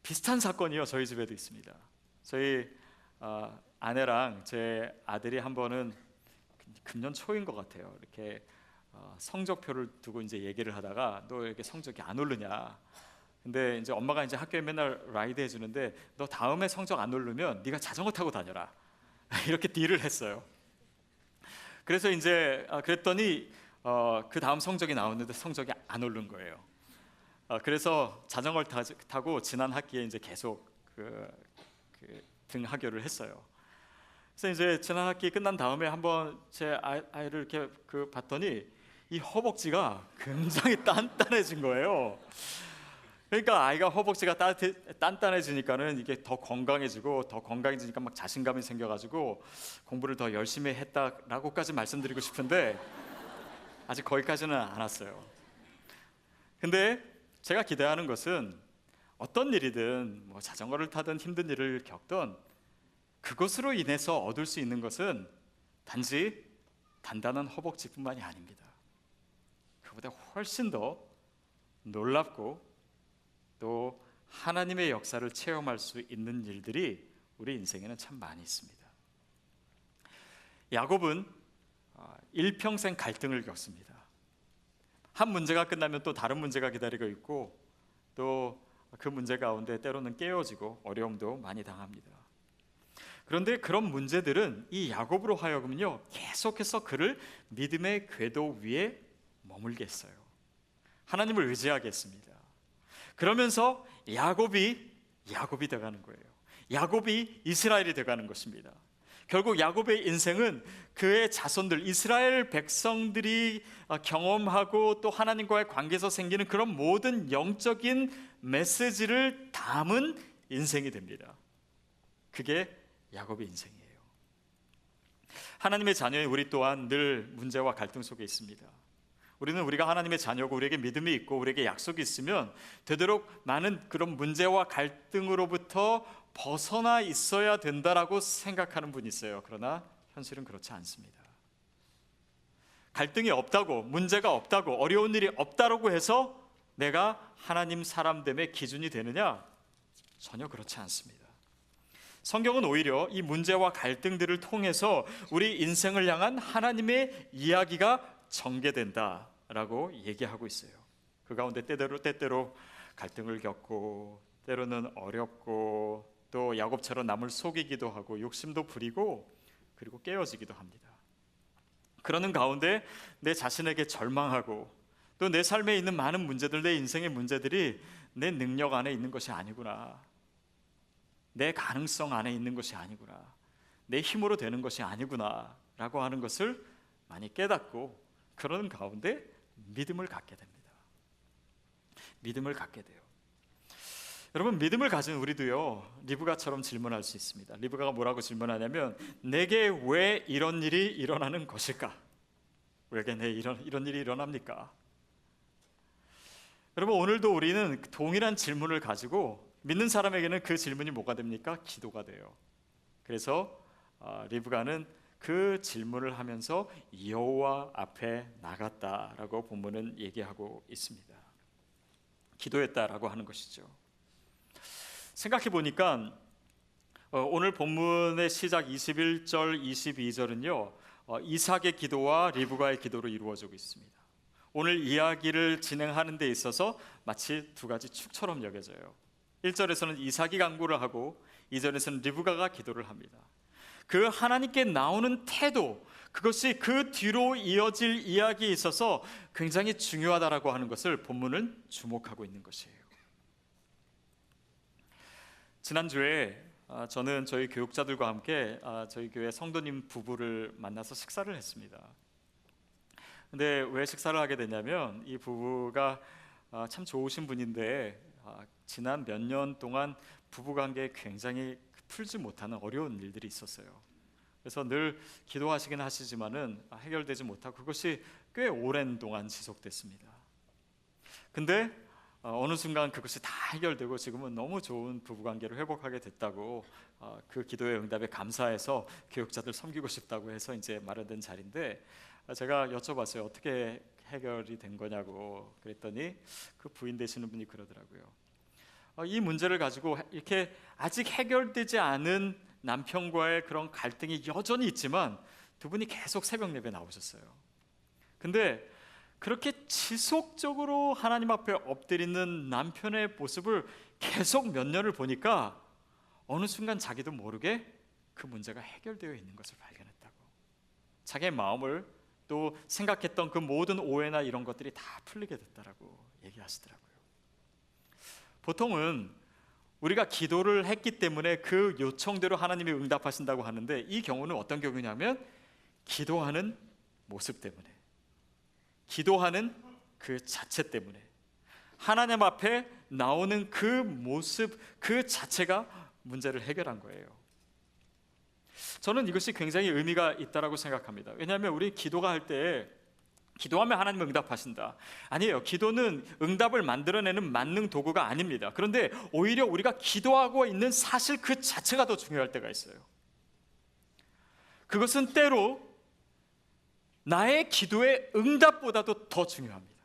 B: 비슷한 사건이요, 저희 집에도 있습니다. 저희 아내랑 제 아들이 한 번은 금년 초인 것 같아요. 이렇게 성적표를 두고 이제 얘기를 하다가 너 이렇게 성적이 안 오르냐. 근데 이제 엄마가 이제 학교에 맨날 라이드 해주는데 너 다음에 성적 안 오르면 네가 자전거 타고 다녀라. 이렇게 딜을 했어요. 그래서 이제 그랬더니 그 다음 성적이 나왔는데 성적이 안 오른 거예요. 그래서 자전거를 타고 지난 학기에 이제 계속 등하교를 했어요. 그래서 이제 지난 학기 끝난 다음에 한번 제 아이를 이렇게 봤더니 이 허벅지가 굉장히 단단해진 거예요. 그러니까 아이가 허벅지가 단단해지니까는 이게 더 건강해지니까 막 자신감이 생겨가지고 공부를 더 열심히 했다라고까지 말씀드리고 싶은데 아직 거기까지는 안 왔어요. 근데 제가 기대하는 것은 어떤 일이든 뭐 자전거를 타든 힘든 일을 겪든 그것으로 인해서 얻을 수 있는 것은 단지 단단한 허벅지뿐만이 아닙니다. 그보다 훨씬 더 놀랍고 또 하나님의 역사를 체험할 수 있는 일들이 우리 인생에는 참 많이 있습니다. 야곱은 일평생 갈등을 겪습니다. 한 문제가 끝나면 또 다른 문제가 기다리고 있고 또 그 문제 가운데 때로는 깨어지고 어려움도 많이 당합니다. 그런데 그런 문제들은 이 야곱으로 하여금요 계속해서 그를 믿음의 궤도 위에 머물게 했어요. 하나님을 의지하게 했습니다. 그러면서 야곱이 돼가는 거예요. 야곱이 이스라엘이 돼가는 것입니다. 결국 야곱의 인생은 그의 자손들 이스라엘 백성들이 경험하고 또 하나님과의 관계에서 생기는 그런 모든 영적인 메시지를 담은 인생이 됩니다. 그게 야곱의 인생이에요. 하나님의 자녀인 우리 또한 늘 문제와 갈등 속에 있습니다. 우리가 하나님의 자녀고 우리에게 믿음이 있고 우리에게 약속이 있으면 되도록 많은 그런 문제와 갈등으로부터 벗어나 있어야 된다라고 생각하는 분이 있어요. 그러나 현실은 그렇지 않습니다. 갈등이 없다고, 문제가 없다고, 어려운 일이 없다라고 해서 내가 하나님 사람됨의 기준이 되느냐? 전혀 그렇지 않습니다. 성경은 오히려 이 문제와 갈등들을 통해서 우리 인생을 향한 하나님의 이야기가 전개된다라고 얘기하고 있어요. 그 가운데 때때로 갈등을 겪고 때로는 어렵고 또 야곱처럼 남을 속이기도 하고 욕심도 부리고 그리고 깨어지기도 합니다. 그러는 가운데 내 자신에게 절망하고 또 내 삶에 있는 많은 문제들, 내 인생의 문제들이 내 능력 안에 있는 것이 아니구나, 내 가능성 안에 있는 것이 아니구나, 내 힘으로 되는 것이 아니구나 라고 하는 것을 많이 깨닫고 그러는 가운데 믿음을 갖게 됩니다. 믿음을 갖게 돼요. 여러분, 믿음을 가진 우리도요, 리브가처럼 질문할 수 있습니다. 리브가가 뭐라고 질문하냐면, 내게 왜 이런 일이 일어나는 것일까? 왜 내 이런 일이 일어납니까? 여러분, 오늘도 우리는 동일한 질문을 가지고 믿는 사람에게는 그 질문이 뭐가 됩니까? 기도가 돼요. 그래서 리브가는 그 질문을 하면서 여호와 앞에 나갔다라고 본문은 얘기하고 있습니다. 기도했다라고 하는 것이죠. 생각해 보니까 오늘 본문의 시작 21절, 22절은요 이삭의 기도와 리브가의 기도로 이루어지고 있습니다. 오늘 이야기를 진행하는 데 있어서 마치 두 가지 축처럼 여겨져요. 1절에서는 이삭이 간구를 하고 2절에서는 리브가가 기도를 합니다. 그 하나님께 나오는 태도, 그것이 그 뒤로 이어질 이야기에 있어서 굉장히 중요하다라고 하는 것을 본문은 주목하고 있는 것이에요. 지난주에 저는 저희 교육자들과 함께 저희 교회 성도님 부부를 만나서 식사를 했습니다. 근데 왜 식사를 하게 됐냐면 이 부부가 참 좋으신 분인데 지난 몇 년 동안 부부관계에 굉장히 풀지 못하는 어려운 일들이 있었어요. 그래서 늘 기도하시긴 하시지만은 해결되지 못하고 그것이 꽤 오랜 동안 지속됐습니다. 근데 어느 순간 그것이 다 해결되고 지금은 너무 좋은 부부관계를 회복하게 됐다고 그 기도의 응답에 감사해서 교육자들 섬기고 싶다고 해서 이제 마련된 자리인데 제가 여쭤봤어요. 어떻게 해결이 된 거냐고. 그랬더니 그 부인 되시는 분이 그러더라고요. 이 문제를 가지고 이렇게 아직 해결되지 않은 남편과의 그런 갈등이 여전히 있지만 두 분이 계속 새벽 예배 나오셨어요. 근데 그렇게 지속적으로 하나님 앞에 엎드리는 남편의 모습을 계속 몇 년을 보니까 어느 순간 자기도 모르게 그 문제가 해결되어 있는 것을 발견했다고. 자기의 마음을 또 생각했던 그 모든 오해나 이런 것들이 다 풀리게 됐다라고 얘기하시더라고요. 보통은 우리가 기도를 했기 때문에 그 요청대로 하나님이 응답하신다고 하는데 이 경우는 어떤 경우냐면 기도하는 모습 때문에, 기도하는 그 자체 때문에, 하나님 앞에 나오는 그 모습 그 자체가 문제를 해결한 거예요. 저는 이것이 굉장히 의미가 있다라고 생각합니다. 왜냐하면 우리 기도가 할 때 기도하면 하나님 응답하신다. 아니에요. 기도는 응답을 만들어내는 만능 도구가 아닙니다. 그런데 오히려 우리가 기도하고 있는 사실 그 자체가 더 중요할 때가 있어요. 그것은 때로 나의 기도의 응답보다도 더 중요합니다.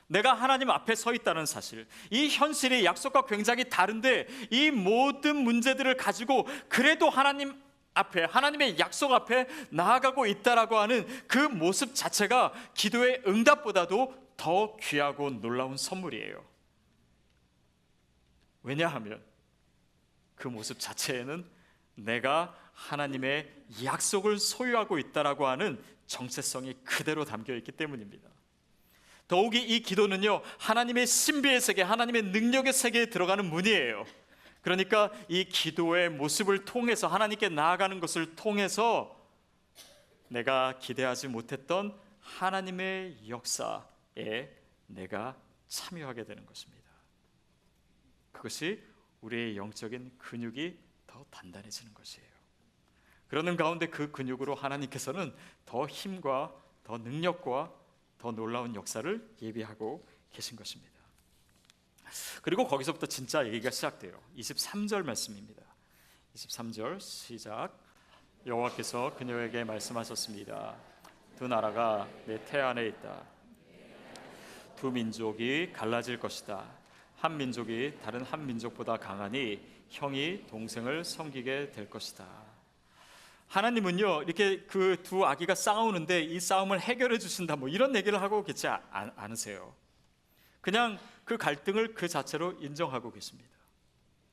B: 내가 하나님 앞에 서 있다는 사실, 이 현실이 약속과 굉장히 다른데 이 모든 문제들을 가지고 그래도 하나님 앞에, 하나님의 약속 앞에 나아가고 있다라고 하는 그 모습 자체가 기도의 응답보다도 더 귀하고 놀라운 선물이에요. 왜냐하면 그 모습 자체에는 내가 하나님의 약속을 소유하고 있다라고 하는 정체성이 그대로 담겨 있기 때문입니다. 더욱이 이 기도는요, 하나님의 신비의 세계, 하나님의 능력의 세계에 들어가는 문이에요. 그러니까 이 기도의 모습을 통해서 하나님께 나아가는 것을 통해서 내가 기대하지 못했던 하나님의 역사에 내가 참여하게 되는 것입니다. 그것이 우리의 영적인 근육이 더 단단해지는 것이에요. 그러는 가운데 그 근육으로 하나님께서는 더 힘과 더 능력과 더 놀라운 역사를 예비하고 계신 것입니다. 그리고 거기서부터 진짜 얘기가 시작돼요. 23절 말씀입니다. 23절 시작. 여호와께서 그녀에게 말씀하셨습니다. 두 나라가 내 태 안에 있다. 두 민족이 갈라질 것이다. 한 민족이 다른 한 민족보다 강하니 형이 동생을 섬기게 될 것이다. 하나님은요, 이렇게 그 두 아기가 싸우는데 이 싸움을 해결해 주신다, 뭐 이런 얘기를 하고 계시지 않으세요. 그냥 그 갈등을 그 자체로 인정하고 계십니다.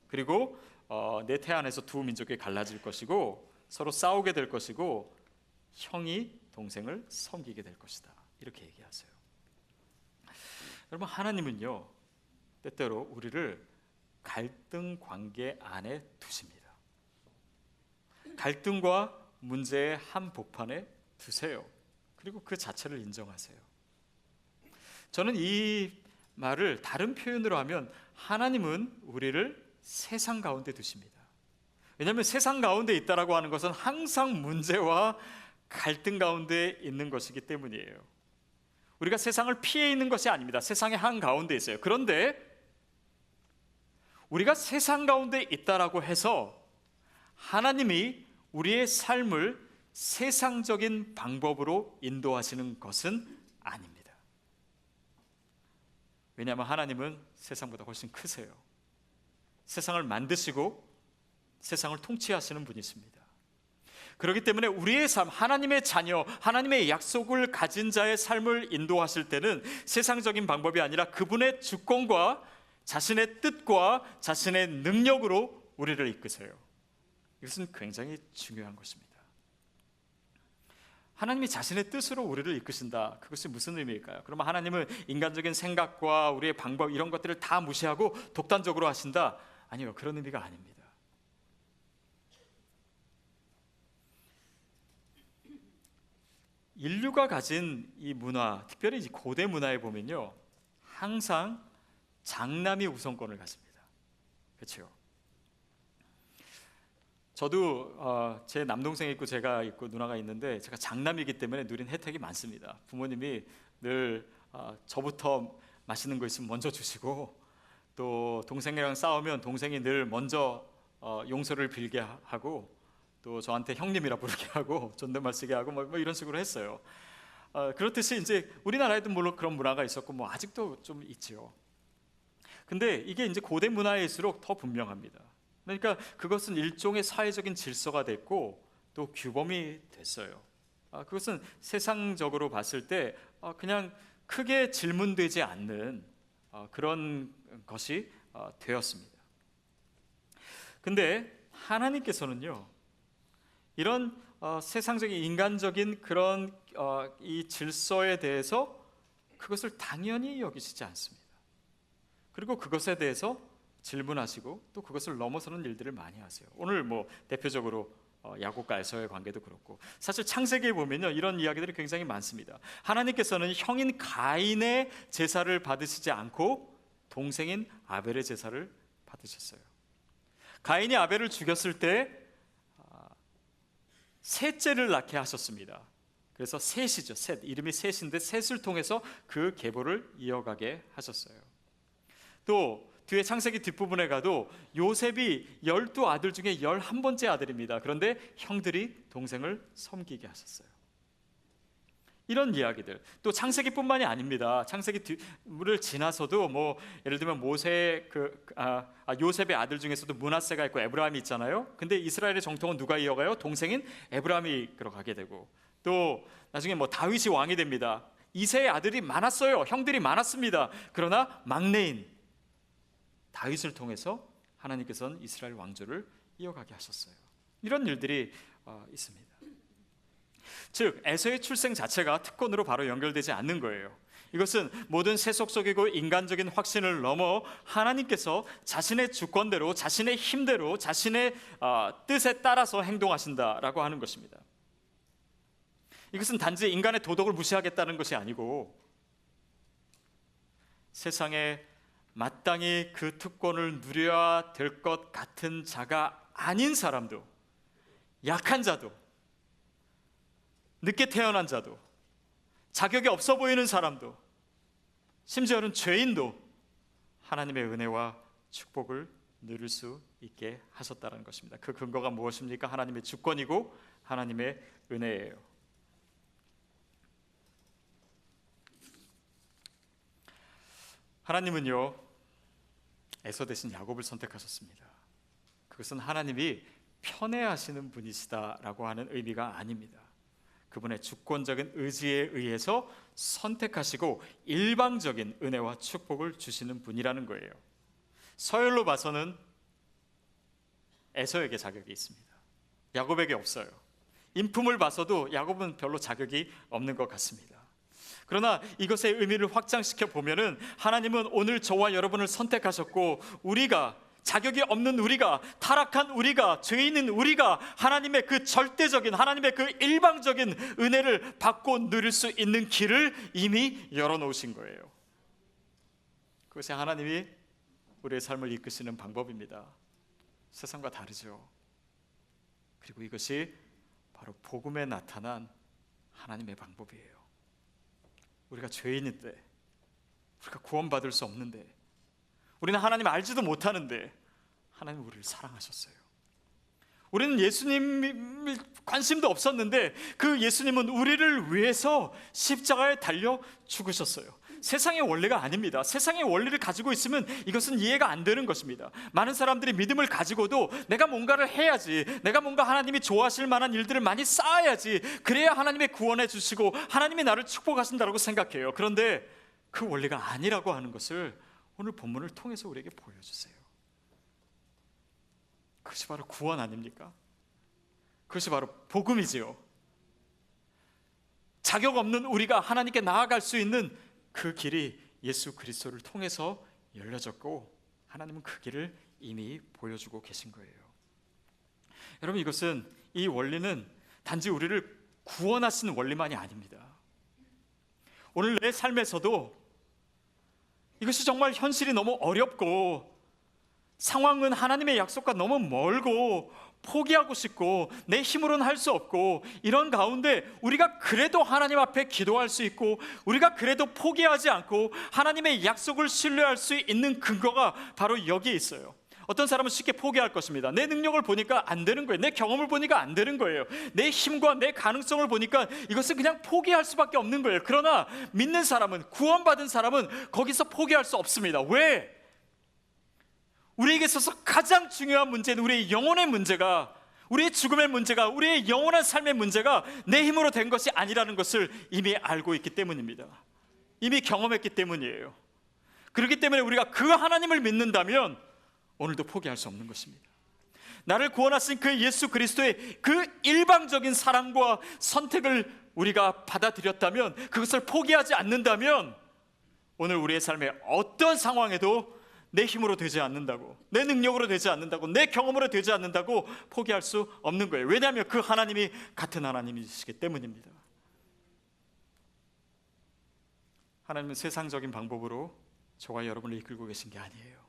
B: 그리고 내 태 안에서 두 민족이 갈라질 것이고 서로 싸우게 될 것이고 형이 동생을 섬기게 될 것이다, 이렇게 얘기하세요. 여러분, 하나님은요 때때로 우리를 갈등 관계 안에 두십니다. 갈등과 문제의 한복판에 두세요. 그리고 그 자체를 인정하세요. 저는 이 말을 다른 표현으로 하면 하나님은 우리를 세상 가운데 두십니다. 왜냐하면 세상 가운데 있다라고 하는 것은 항상 문제와 갈등 가운데 있는 것이기 때문이에요. 우리가 세상을 피해 있는 것이 아닙니다. 세상의 한가운데 있어요. 그런데 우리가 세상 가운데 있다라고 해서 하나님이 우리의 삶을 세상적인 방법으로 인도하시는 것은 아닙니다. 왜냐하면 하나님은 세상보다 훨씬 크세요. 세상을 만드시고 세상을 통치하시는 분이십니다. 그렇기 때문에 우리의 삶, 하나님의 자녀, 하나님의 약속을 가진 자의 삶을 인도하실 때는 세상적인 방법이 아니라 그분의 주권과 자신의 뜻과 자신의 능력으로 우리를 이끄세요. 이것은 굉장히 중요한 것입니다. 하나님이 자신의 뜻으로 우리를 이끄신다. 그것이 무슨 의미일까요? 그러면 하나님은 인간적인 생각과 우리의 방법 이런 것들을 다 무시하고 독단적으로 하신다? 아니요, 그런 의미가 아닙니다. 인류가 가진 이 문화, 특별히 이 고대 문화에 보면요, 항상 장남이 우선권을 가집니다. 그렇죠? 저도 제 남동생이 있고 제가 있고 누나가 있는데 제가 장남이기 때문에 누린 혜택이 많습니다. 부모님이 늘 저부터 맛있는 거 있으면 먼저 주시고, 또 동생이랑 싸우면 동생이 늘 먼저 용서를 빌게 하고, 또 저한테 형님이라 부르게 하고 존댓말 쓰게 하고 뭐 이런 식으로 했어요. 그렇듯이 이제 우리나라에도 물론 그런 문화가 있었고 뭐 아직도 좀 있지요. 근데 이게 이제 고대 문화일수록 더 분명합니다. 그러니까 그것은 일종의 사회적인 질서가 됐고 또 규범이 됐어요. 그것은 세상적으로 봤을 때 그냥 크게 질문되지 않는 그런 것이 되었습니다. 근데 하나님께서는요, 이런 세상적인 인간적인 그런 이 질서에 대해서 그것을 당연히 여기시지 않습니다. 그리고 그것에 대해서 질문하시고 또 그것을 넘어서는 일들을 많이 하세요. 오늘 뭐 대표적으로 야곱과 에서의 관계도 그렇고, 사실 창세기에 보면요 이런 이야기들이 굉장히 많습니다. 하나님께서는 형인 가인의 제사를 받으시지 않고 동생인 아벨의 제사를 받으셨어요. 가인이 아벨을 죽였을 때 셋째를 낳게 하셨습니다. 그래서 셋이죠. 셋, 이름이 셋인데 셋을 통해서 그 계보를 이어가게 하셨어요. 또 뒤에 창세기 뒷부분에 가도 요셉이 12아들 중에 11번째 아들입니다. 그런데 형들이 동생을 섬기게 하셨어요. 이런 이야기들, 또 창세기뿐만이 아닙니다. 창세기를 지나서도 뭐 예를 들면 모세 요셉의 아들 중에서도 므낫세가 있고 에브라임이 있잖아요. 근데 이스라엘의 정통은 누가 이어가요? 동생인 에브라임이 이끌어가게 되고, 또 나중에 뭐 다윗이 왕이 됩니다. 이세의 아들이 많았어요. 형들이 많았습니다. 그러나 막내인 다윗을 통해서 하나님께서는 이스라엘 왕조를 이어가게 하셨어요. 이런 일들이 있습니다. 즉 에서의 출생 자체가 특권으로 바로 연결되지 않는 거예요. 이것은 모든 세속적이고 인간적인 확신을 넘어 하나님께서 자신의 주권대로, 자신의 힘대로, 자신의 뜻에 따라서 행동하신다라고 하는 것입니다. 이것은 단지 인간의 도덕을 무시하겠다는 것이 아니고, 세상에 마땅히 그 특권을 누려야 될 것 같은 자가 아닌 사람도 약한 자도, 늦게 태어난 자도, 자격이 없어 보이는 사람도, 심지어는 죄인도 하나님의 은혜와 축복을 누릴 수 있게 하셨다는 것입니다. 그 근거가 무엇입니까? 하나님의 주권이고 하나님의 은혜예요. 하나님은요, 에서 대신 야곱을 선택하셨습니다. 그것은 하나님이 편애하시는 분이시다라고 하는 의미가 아닙니다. 그분의 주권적인 의지에 의해서 선택하시고 일방적인 은혜와 축복을 주시는 분이라는 거예요. 서열로 봐서는 에서에게 자격이 있습니다. 야곱에게 없어요. 인품을 봐서도 야곱은 별로 자격이 없는 것 같습니다. 그러나 이것의 의미를 확장시켜 보면은 하나님은 오늘 저와 여러분을 선택하셨고, 우리가 자격이 없는 우리가, 타락한 우리가, 죄인인 우리가 하나님의 그 절대적인, 하나님의 그 일방적인 은혜를 받고 누릴 수 있는 길을 이미 열어놓으신 거예요. 그것이 하나님이 우리의 삶을 이끄시는 방법입니다. 세상과 다르죠. 그리고 이것이 바로 복음에 나타난 하나님의 방법이에요. 우리가 죄인인데, 우리가 구원받을 수 없는데, 우리는 하나님 알지도 못하는데 하나님 우리를 사랑하셨어요. 우리는 예수님이 관심도 없었는데 그 예수님은 우리를 위해서 십자가에 달려 죽으셨어요. 세상의 원리가 아닙니다. 세상의 원리를 가지고 있으면 이것은 이해가 안 되는 것입니다. 많은 사람들이 믿음을 가지고도 내가 뭔가를 해야지, 내가 뭔가 하나님이 좋아하실 만한 일들을 많이 쌓아야지, 그래야 하나님이 구원해 주시고 하나님이 나를 축복하신다고 생각해요. 그런데 그 원리가 아니라고 하는 것을 오늘 본문을 통해서 우리에게 보여주세요. 그것이 바로 구원 아닙니까? 그것이 바로 복음이지요. 자격 없는 우리가 하나님께 나아갈 수 있는 그 길이 예수 그리스도를 통해서 열려졌고, 하나님은 그 길을 이미 보여주고 계신 거예요. 여러분, 이것은, 이 원리는 단지 우리를 구원하시는 원리만이 아닙니다. 오늘 내 삶에서도 이것이 정말 현실이 너무 어렵고, 상황은 하나님의 약속과 너무 멀고, 포기하고 싶고, 내 힘으로는 할 수 없고, 이런 가운데 우리가 그래도 하나님 앞에 기도할 수 있고, 우리가 그래도 포기하지 않고 하나님의 약속을 신뢰할 수 있는 근거가 바로 여기에 있어요. 어떤 사람은 쉽게 포기할 것입니다. 내 능력을 보니까 안 되는 거예요. 내 경험을 보니까 안 되는 거예요. 내 힘과 내 가능성을 보니까 이것은 그냥 포기할 수밖에 없는 거예요. 그러나 믿는 사람은, 구원받은 사람은 거기서 포기할 수 없습니다. 왜? 우리에게 있어서 가장 중요한 문제는 우리의 영혼의 문제가, 우리의 죽음의 문제가, 우리의 영원한 삶의 문제가 내 힘으로 된 것이 아니라는 것을 이미 알고 있기 때문입니다. 이미 경험했기 때문이에요. 그렇기 때문에 우리가 그 하나님을 믿는다면 오늘도 포기할 수 없는 것입니다. 나를 구원하신 그 예수 그리스도의 그 일방적인 사랑과 선택을 우리가 받아들였다면, 그것을 포기하지 않는다면, 오늘 우리의 삶의 어떤 상황에도 내 힘으로 되지 않는다고, 내 능력으로 되지 않는다고, 내 경험으로 되지 않는다고 포기할 수 없는 거예요. 왜냐하면 그 하나님이 같은 하나님이시기 때문입니다. 하나님은 세상적인 방법으로 저와 여러분을 이끌고 계신 게 아니에요.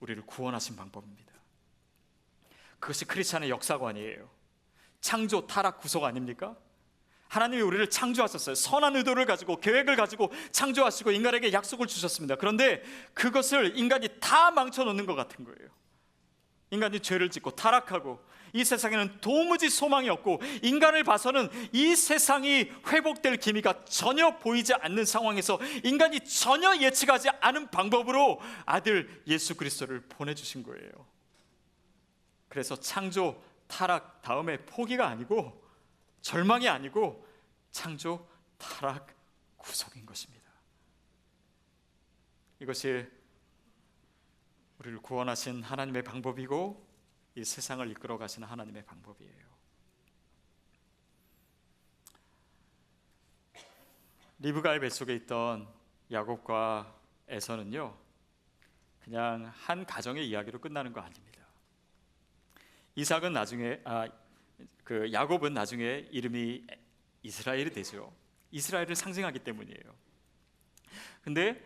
B: 우리를 구원하신 방법입니다. 그것이 크리스찬의 역사관이에요. 창조, 타락, 구속 아닙니까? 하나님이 우리를 창조하셨어요. 선한 의도를 가지고, 계획을 가지고 창조하시고 인간에게 약속을 주셨습니다. 그런데 그것을 인간이 다 망쳐놓는 것 같은 거예요. 인간이 죄를 짓고 타락하고, 이 세상에는 도무지 소망이 없고, 인간을 봐서는 이 세상이 회복될 기미가 전혀 보이지 않는 상황에서 인간이 전혀 예측하지 않은 방법으로 아들 예수 그리스도를 보내주신 거예요. 그래서 창조, 타락 다음에 포기가 아니고, 절망이 아니고, 창조, 타락, 구속인 것입니다. 이것이 우리를 구원하신 하나님의 방법이고, 이 세상을 이끌어 가시는 하나님의 방법이에요. 리브가의 뱃속에 있던 야곱과 에서는요, 그냥 한 가정의 이야기로 끝나는 거 아닙니다. 이삭은 나중에 야곱은 나중에 이름이 이스라엘이 되죠. 이스라엘을 상징하기 때문이에요. 근데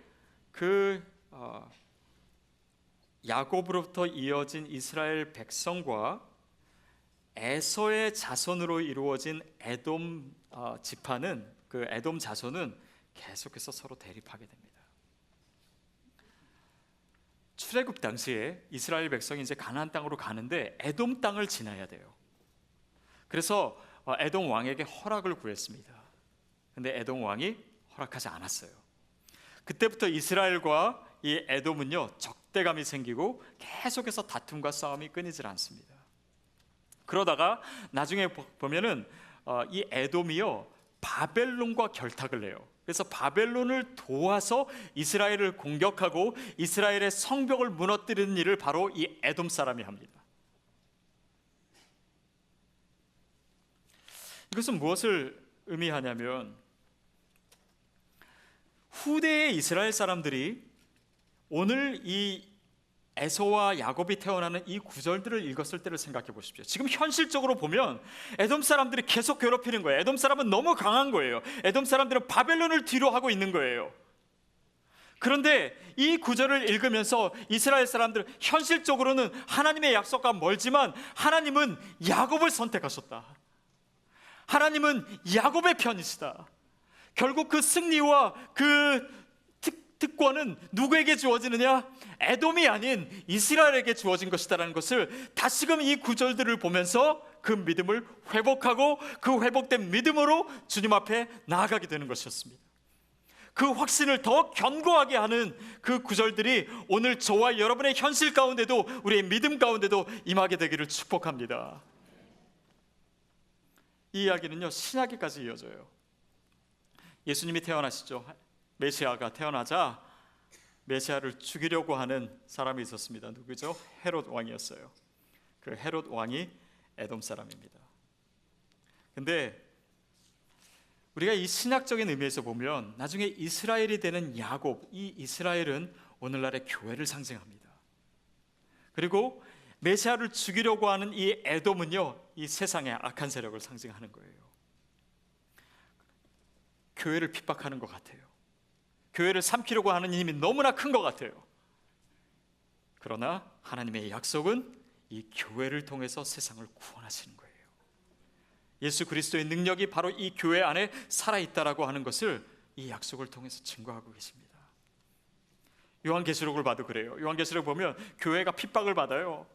B: 야곱으로부터 이어진 이스라엘 백성과 에서의 자손으로 이루어진 에돔 지파는, 그 에돔 자손은 계속해서 서로 대립하게 됩니다. 출애굽 당시에 이스라엘 백성이 이제 가나안 땅으로 가는데 에돔 땅을 지나야 돼요. 그래서 에돔 왕에게 허락을 구했습니다. 근데 에돔 왕이 허락하지 않았어요. 그때부터 이스라엘과 이 에돔은요, 적대감이 생기고 계속해서 다툼과 싸움이 끊이질 않습니다. 그러다가 나중에 보면은 이 에돔이요, 바벨론과 결탁을 해요. 그래서 바벨론을 도와서 이스라엘을 공격하고 이스라엘의 성벽을 무너뜨리는 일을 바로 이 에돔 사람이 합니다. 이것은 무엇을 의미하냐면, 후대의 이스라엘 사람들이 오늘 이 에서와 야곱이 태어나는 이 구절들을 읽었을 때를 생각해 보십시오. 지금 현실적으로 보면 에돔 사람들이 계속 괴롭히는 거예요. 에돔 사람은 너무 강한 거예요. 에돔 사람들은 바벨론을 뒤로 하고 있는 거예요. 그런데 이 구절을 읽으면서 이스라엘 사람들은 현실적으로는 하나님의 약속과 멀지만 하나님은 야곱을 선택하셨다. 하나님은 야곱의 편이시다. 결국 그 승리와 그 특권은 누구에게 주어지느냐? 에돔이 아닌 이스라엘에게 주어진 것이다라는 것을 다시금 이 구절들을 보면서 그 믿음을 회복하고 그 회복된 믿음으로 주님 앞에 나아가게 되는 것이었습니다. 그 확신을 더 견고하게 하는 그 구절들이 오늘 저와 여러분의 현실 가운데도, 우리의 믿음 가운데도 임하게 되기를 축복합니다. 이 이야기는요, 신약에까지 이어져요. 예수님이 태어나시죠. 메시아가 태어나자 메시아를 죽이려고 하는 사람이 있었습니다. 누구죠? 헤롯 왕이었어요. 그 헤롯 왕이 에돔 사람입니다. 근데 우리가 이 신학적인 의미에서 보면 나중에 이스라엘이 되는 야곱, 이 이스라엘은 오늘날의 교회를 상징합니다. 그리고 메시아를 죽이려고 하는 이 에돔은요, 이 세상의 악한 세력을 상징하는 거예요. 교회를 핍박하는 것 같아요. 교회를 삼키려고 하는 힘이 너무나 큰 것 같아요. 그러나 하나님의 약속은 이 교회를 통해서 세상을 구원하시는 거예요. 예수 그리스도의 능력이 바로 이 교회 안에 살아있다라고 하는 것을 이 약속을 통해서 증거하고 계십니다. 요한계시록을 봐도 그래요. 요한계시록 보면 교회가 핍박을 받아요.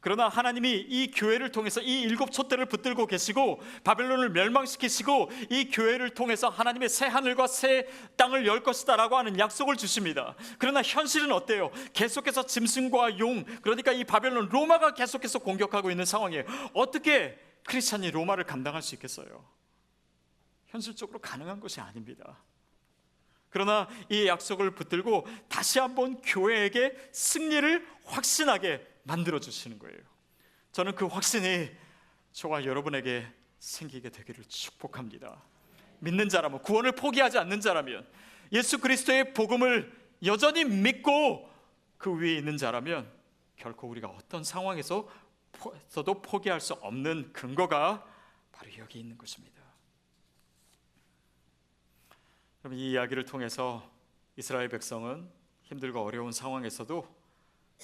B: 그러나 하나님이 이 교회를 통해서 이 일곱 촛대를 붙들고 계시고 바벨론을 멸망시키시고 이 교회를 통해서 하나님의 새 하늘과 새 땅을 열 것이다 라고 하는 약속을 주십니다. 그러나 현실은 어때요? 계속해서 짐승과 용, 그러니까 이 바벨론, 로마가 계속해서 공격하고 있는 상황이에요. 어떻게 크리스찬이 로마를 감당할 수 있겠어요? 현실적으로 가능한 것이 아닙니다. 그러나 이 약속을 붙들고 다시 한번 교회에게 승리를 확신하게 만들어 주시는 거예요. 저는 그 확신이 저와 여러분에게 생기게 되기를 축복합니다. 믿는 자라면, 구원을 포기하지 않는 자라면, 예수 그리스도의 복음을 여전히 믿고 그 위에 있는 자라면 결코 우리가 어떤 상황에서도 포기할 수 없는 근거가 바로 여기 있는 것입니다. 그럼 이 이야기를 통해서 이스라엘 백성은 힘들고 어려운 상황에서도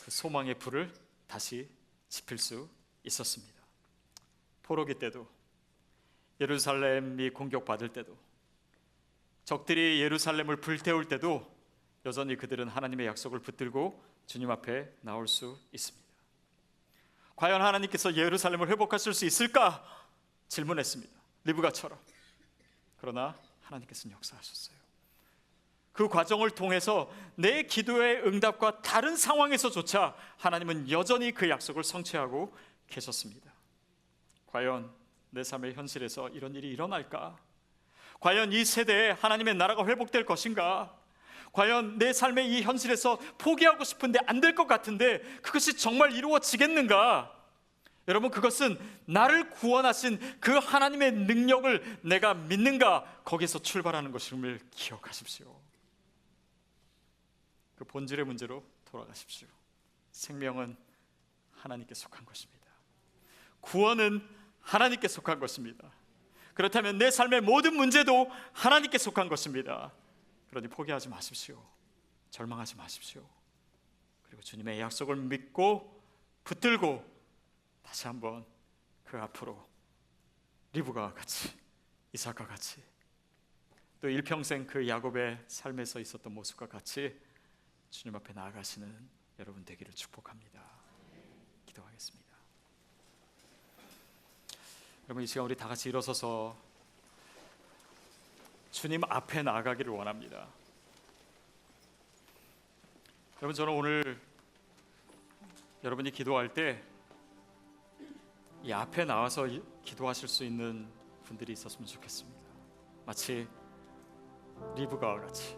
B: 그 소망의 불을 다시 지필 수 있었습니다. 포로기 때도, 예루살렘이 공격받을 때도, 적들이 예루살렘을 불태울 때도 여전히 그들은 하나님의 약속을 붙들고 주님 앞에 나올 수 있습니다. 과연 하나님께서 예루살렘을 회복하실 수 있을까? 질문했습니다. 리브가처럼. 그러나 하나님께서는 역사하셨어요. 그 과정을 통해서 내 기도의 응답과 다른 상황에서조차 하나님은 여전히 그 약속을 성취하고 계셨습니다. 과연 내 삶의 현실에서 이런 일이 일어날까? 과연 이 세대에 하나님의 나라가 회복될 것인가? 과연 내 삶의 이 현실에서 포기하고 싶은데 안 될 것 같은데 그것이 정말 이루어지겠는가? 여러분, 그것은 나를 구원하신 그 하나님의 능력을 내가 믿는가? 거기서 출발하는 것임을 기억하십시오. 그 본질의 문제로 돌아가십시오. 생명은 하나님께 속한 것입니다. 구원은 하나님께 속한 것입니다. 그렇다면 내 삶의 모든 문제도 하나님께 속한 것입니다. 그러니 포기하지 마십시오. 절망하지 마십시오. 그리고 주님의 약속을 믿고 붙들고 다시 한번 그 앞으로 리브가와 같이, 이삭과 같이, 또 일평생 그 야곱의 삶에서 있었던 모습과 같이 주님 앞에 나아가시는 여러분 되기를 축복합니다. 기도하겠습니다. 여러분, 이 시간 우리 다 같이 일어서서 주님 앞에 나아가기를 원합니다. 여러분, 저는 오늘 여러분이 기도할 때 이 앞에 나와서 기도하실 수 있는 분들이 있었으면 좋겠습니다. 마치 리브가와 같이,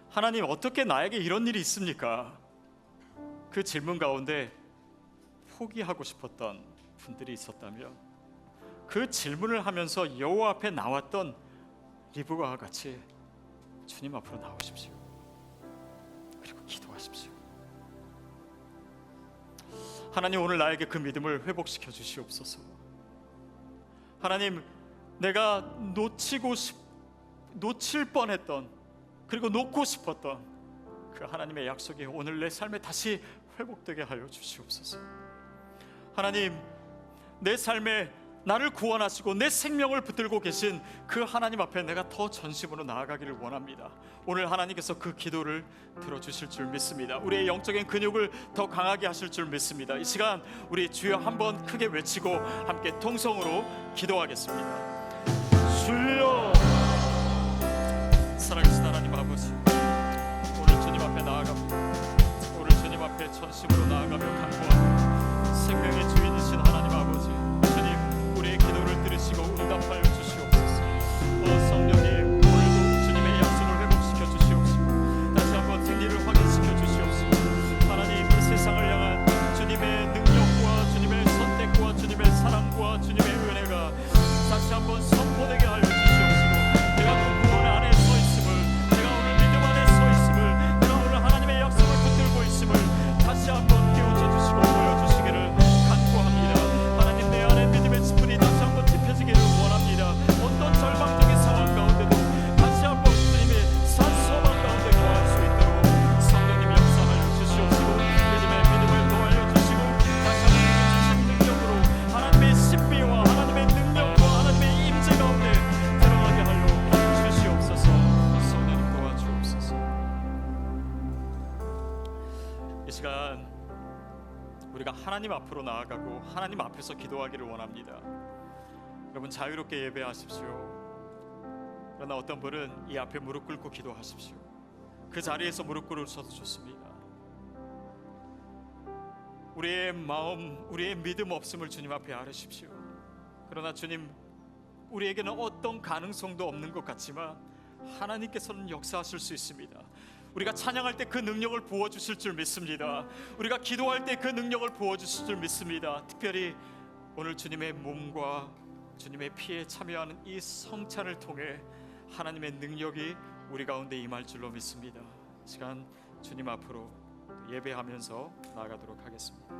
B: 하나님 어떻게 나에게 이런 일이 있습니까? 그 질문 가운데 포기하고 싶었던 분들이 있었다면 그 질문을 하면서 여호와 앞에 나왔던 리브가와 같이 주님 앞으로 나오십시오. 그리고 기도하십시오. 하나님, 오늘 나에게 그 믿음을 회복시켜 주시옵소서. 하나님, 내가 놓칠 뻔했던, 그리고 놓고 싶었던 그 하나님의 약속이 오늘 내 삶에 다시 회복되게 하여 주시옵소서. 하나님, 내 삶에 나를 구원하시고 내 생명을 붙들고 계신 그 하나님 앞에 내가 더 전심으로 나아가기를 원합니다. 오늘 하나님께서 그 기도를 들어주실 줄 믿습니다. 우리의 영적인 근육을 더 강하게 하실 줄 믿습니다. 이 시간 우리 주여 한번 크게 외치고 함께 통성으로 기도하겠습니다. 주여, 살아계신 하나님 아버지, 오늘 주님 앞에 나아갑니다. 오늘 주님 앞에 전심으로 나아가며 간구하는 생명의 주인이신 하나님 아버지, 주님, 우리의 기도를 들으시고 응답하여 주시옵소서. 성령님, 오늘도 주님의 약속을 회복시켜 주시옵시고 다시 한번 승리를 확인시켜 주시옵시고, 하나님, 이 세상을 향한 주님의 능력과 주님의 선택과 주님의 사랑과 주님의 은혜가 다시 한번 선포되게 하여 주시옵시고, 내가 그 구원 안에 서 있음을, 내가 오늘 믿음 안에 서 있음을, 내가 오늘 하나님의 약속을 붙들고 있음을 다시 한번 깨우쳐 주시고 보여주시기를 간구합니다. 하나님, 내 안에 믿음의 지분이 다시 한번 짚혀지기를 원합니다. 어떤 절망적인 상황 가운데도 다시 한번 주님의 산소망 가운데 거할 수 있도록 성령님 역사하여 주시옵시고, 믿음을 더하여 주시고, 다시 한번 주신 능력으로 하나님의 신비와 하나님의 능력과 하나님의 임재 가운데 들어가게 하여 주시옵소서. 성령님 도와주옵소서. 이 시간 우리가 하나님 앞으로 나아가고 하나님 앞에서 기도하기를 원합니다. 여러분, 자유롭게 예배하십시오. 그러나 어떤 분은 이 앞에 무릎 꿇고 기도하십시오. 그 자리에서 무릎 꿇으셔도 좋습니다. 우리의 마음, 우리의 믿음 없음을 주님 앞에 아뢰십시오. 그러나 주님, 우리에게는 어떤 가능성도 없는 것 같지만 하나님께서는 역사하실 수 있습니다. 우리가 찬양할 때 그 능력을 부어주실 줄 믿습니다. 우리가 기도할 때 그 능력을 부어주실 줄 믿습니다. 특별히 오늘 주님의 몸과 주님의 피에 참여하는 이 성찬을 통해 하나님의 능력이 우리 가운데 임할 줄로 믿습니다. 시간 주님 앞으로 예배하면서 나아가도록 하겠습니다.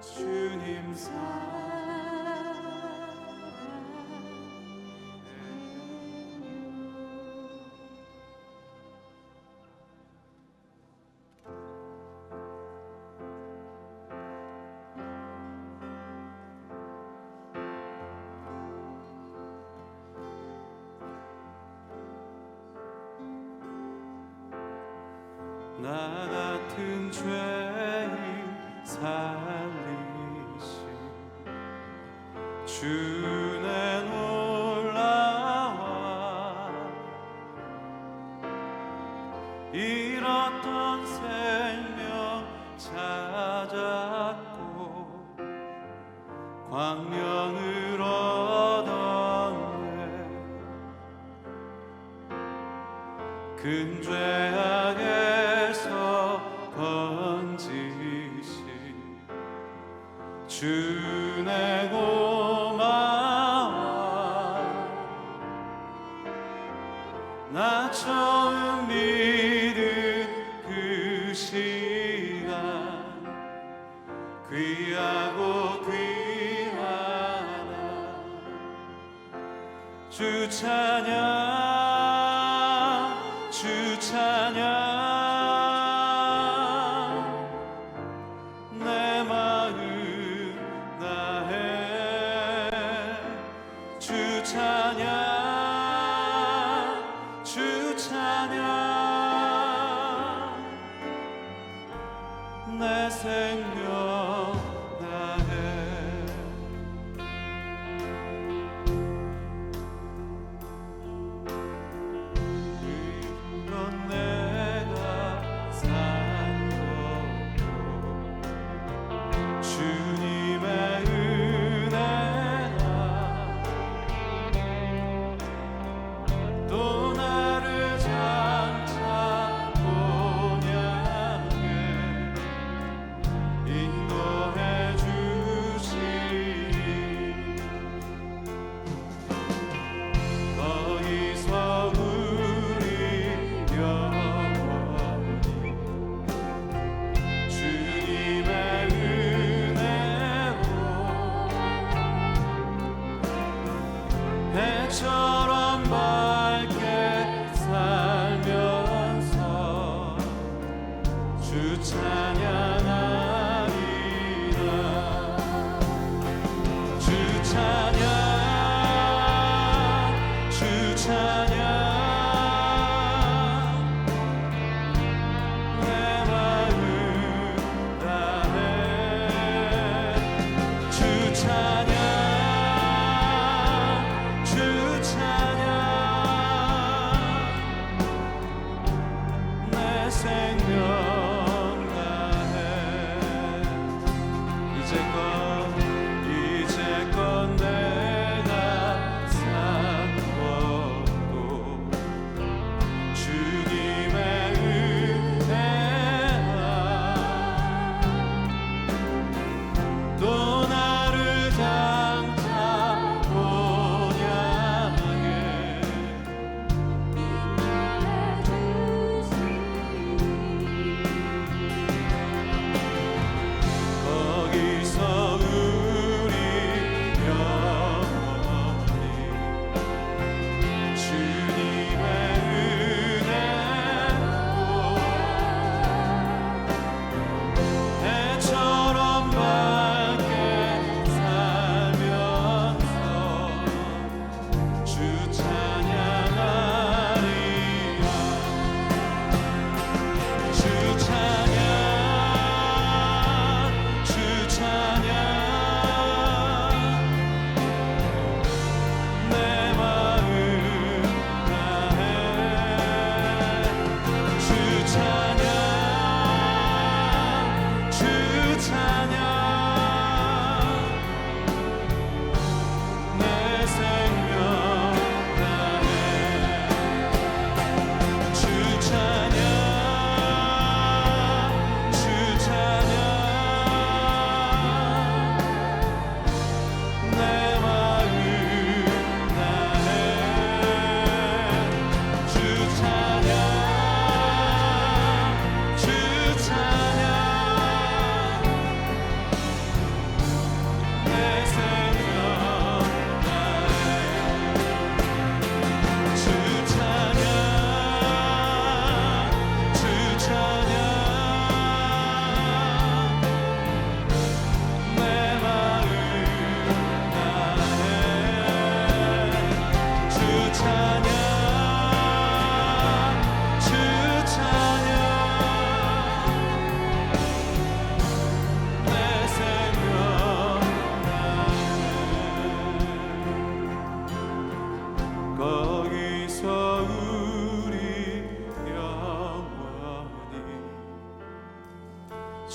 A: 주님 나 같은 죄인 살리시 주내 놀라와 잃었던 생명 찾았고 광명을 얻었네 큰 죄악에서 건지시 주내 고마워 나 처음 믿은 그 시간 귀하고 귀하다 주 찬양 주 찬양 내 마음 다해 주 찬양 주 찬양 내 생명 다해 이런 내가 산 것도 주님의 은혜가 또 나를 장차 본향에 인도해 주시니 거기서 우리 영원히 주님의 은혜로 해처럼 밝게 살면서 주 찬양하리라 주 찬양 주 찬양 내 마음 다해 주 찬양 주 찬양 내 생명 다해 이제껏 내가 산 것도 주님의 은혜라 또 나를 장차 본향에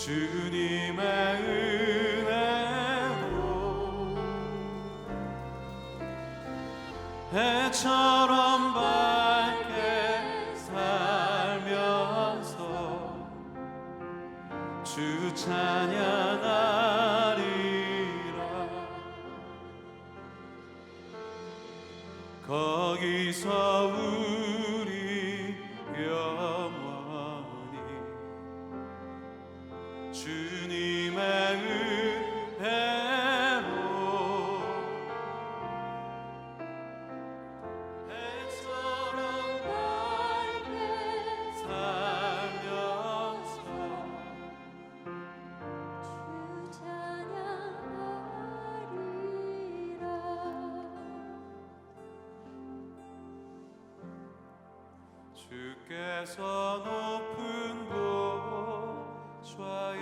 A: 주님의 은혜로 해처럼 밝게 살면서 주 찬양하리라. 거기서 우리 영원히 주님의 은혜로 해처럼 밝게 살면서 주 찬양하리라. 주께서 높은 보좌에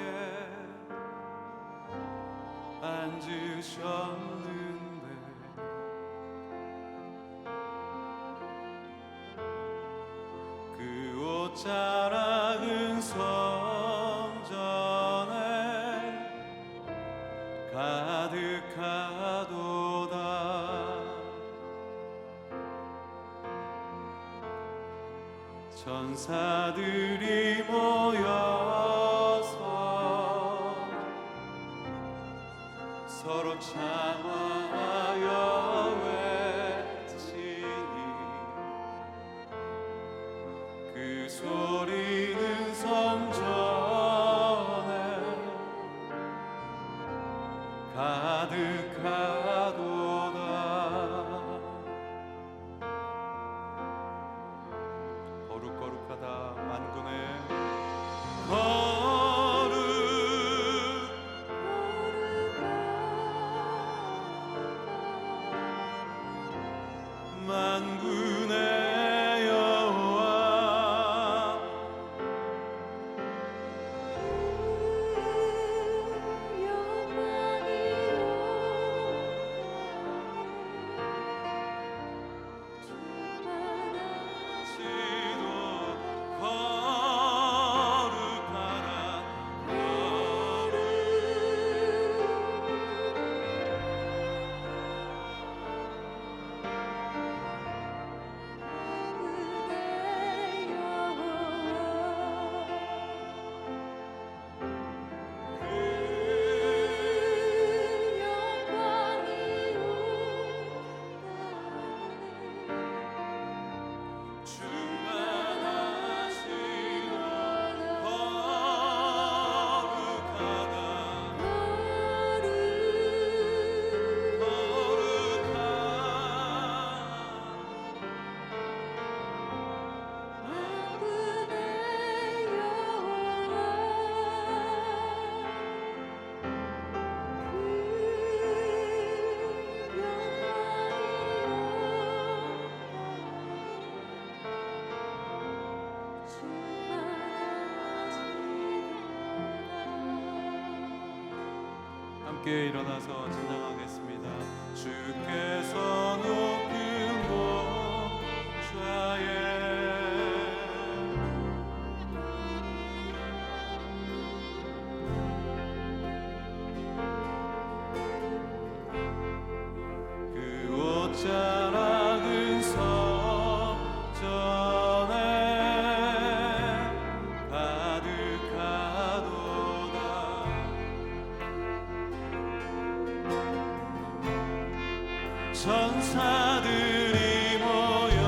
A: 앉으셨는데 그 옷자락은 성전에 가득하도다. 천사들이 모여서 서로 창화하여 외치니 그 소리는 성전에 가득하도다. 거룩거룩하다 만군의 거룩 만군의 여호와 지도 거룩하다 충만하시고 거룩하다 함께 일어나서 찬양하겠습니다. 주께서 높은 보좌에 그 옷자락은 성전에 가득하도다. 천사들이 모여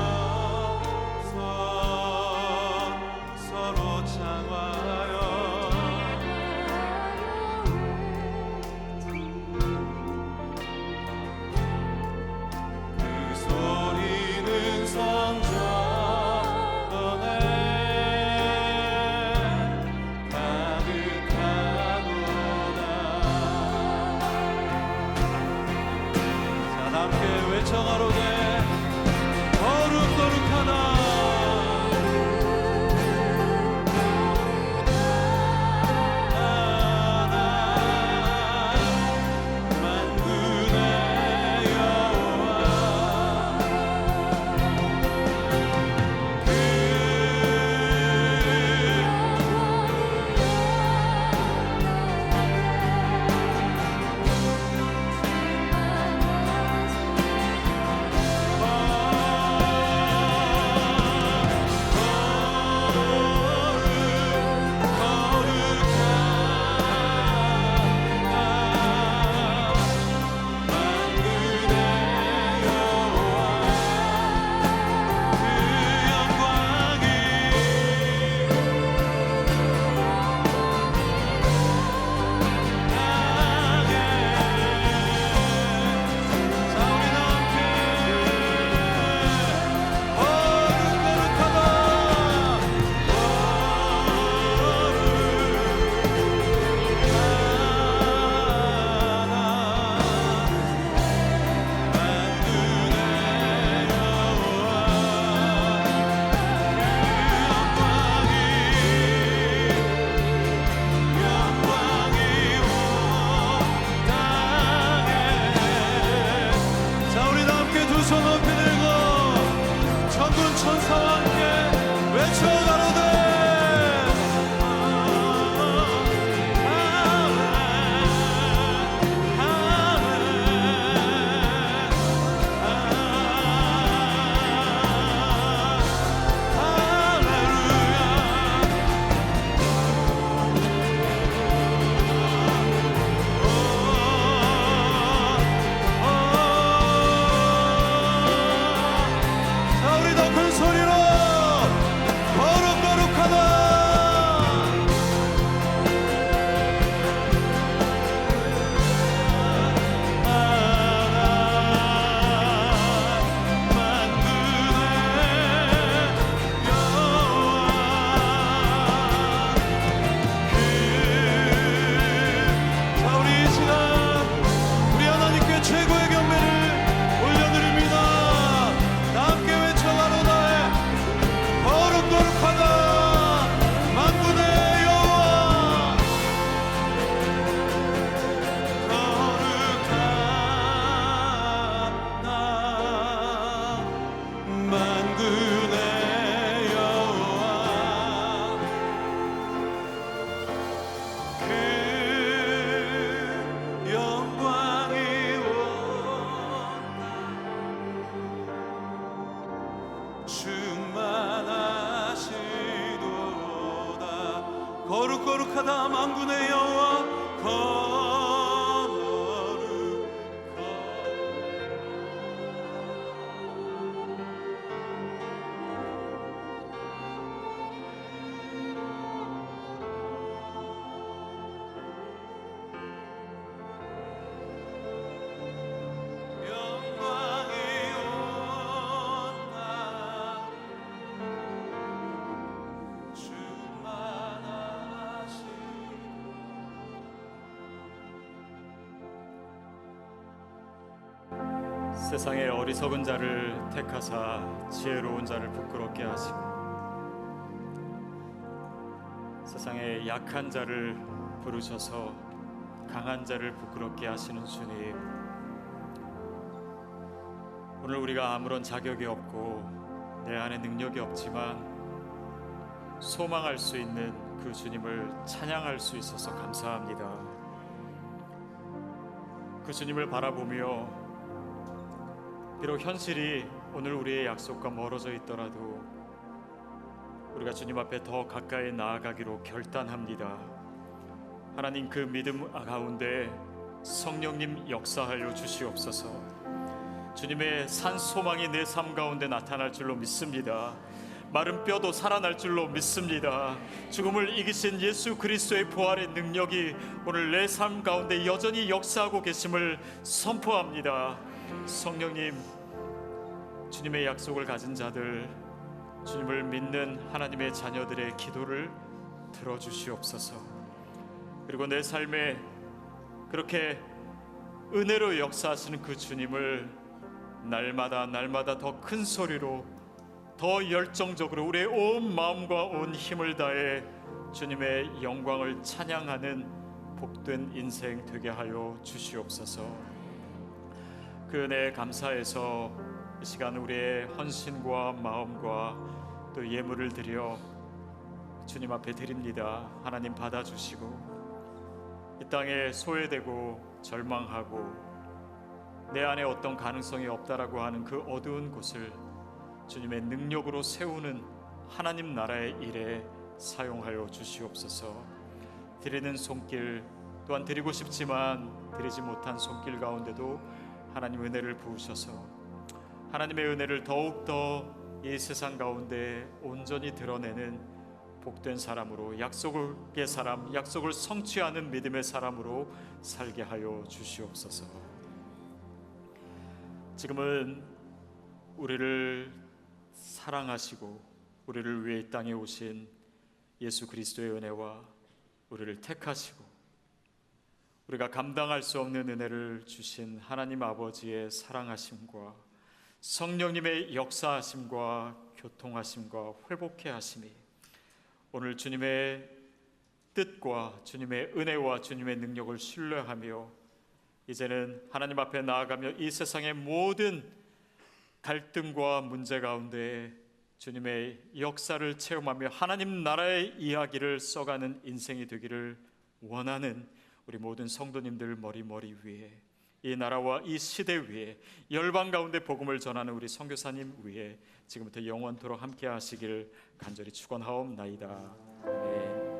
A: 거룩거룩하다 만군의 여호와
B: 세상의 어리석은 자를 택하사 지혜로운 자를 부끄럽게 하시고 세상의 약한 자를 부르셔서 강한 자를 부끄럽게 하시는 주님, 오늘 우리가 아무런 자격이 없고 내 안에 능력이 없지만 소망할 수 있는 그 주님을 찬양할 수 있어서 감사합니다. 그 주님을 바라보며 비록 현실이 오늘 우리의 약속과 멀어져 있더라도 우리가 주님 앞에 더 가까이 나아가기로 결단합니다. 하나님, 그 믿음 가운데 성령님 역사하여 주시옵소서. 주님의 산 소망이 내 삶 가운데 나타날 줄로 믿습니다. 마른 뼈도 살아날 줄로 믿습니다. 죽음을 이기신 예수 그리스도의 부활의 능력이 오늘 내 삶 가운데 여전히 역사하고 계심을 선포합니다. 성령님, 주님의 약속을 가진 자들, 주님을 믿는 하나님의 자녀들의 기도를 들어주시옵소서. 그리고 내 삶에 그렇게 은혜로 역사하시는 그 주님을 날마다 더 큰 소리로, 더 열정적으로 우리의 온 마음과 온 힘을 다해 주님의 영광을 찬양하는 복된 인생 되게 하여 주시옵소서. 그 은혜에 감사해서 이 시간 우리의 헌신과 마음과 또 예물을 드려 주님 앞에 드립니다. 하나님 받아주시고 이 땅에 소외되고 절망하고 내 안에 어떤 가능성이 없다라고 하는 그 어두운 곳을 주님의 능력으로 세우는 하나님 나라의 일에 사용하여 주시옵소서. 드리는 손길 또한 드리고 싶지만 드리지 못한 손길 가운데도 하나님 은혜를 부으셔서 하나님의 은혜를 더욱더 이 세상 가운데 온전히 드러내는 복된 사람으로, 약속의 사람, 약속을 성취하는 믿음의 사람으로 살게 하여 주시옵소서. 지금은 우리를 사랑하시고 우리를 위해 이 땅에 오신 예수 그리스도의 은혜와 우리를 택하시고 우리가 감당할 수 없는 은혜를 주신 하나님 아버지의 사랑하심과 성령님의 역사하심과 교통하심과 회복케 하심이 오늘 주님의 뜻과 주님의 은혜와 주님의 능력을 신뢰하며 이제는 하나님 앞에 나아가며 이 세상의 모든 갈등과 문제 가운데 주님의 역사를 체험하며 하나님 나라의 이야기를 써가는 인생이 되기를 원하는 우리 모든 성도님들 머리 위에, 이 나라와 이 시대 위에, 열방 가운데 복음을 전하는 우리 선교사님 위에 지금부터 영원토록 함께 하시길 간절히 축원하옵나이다. 아멘.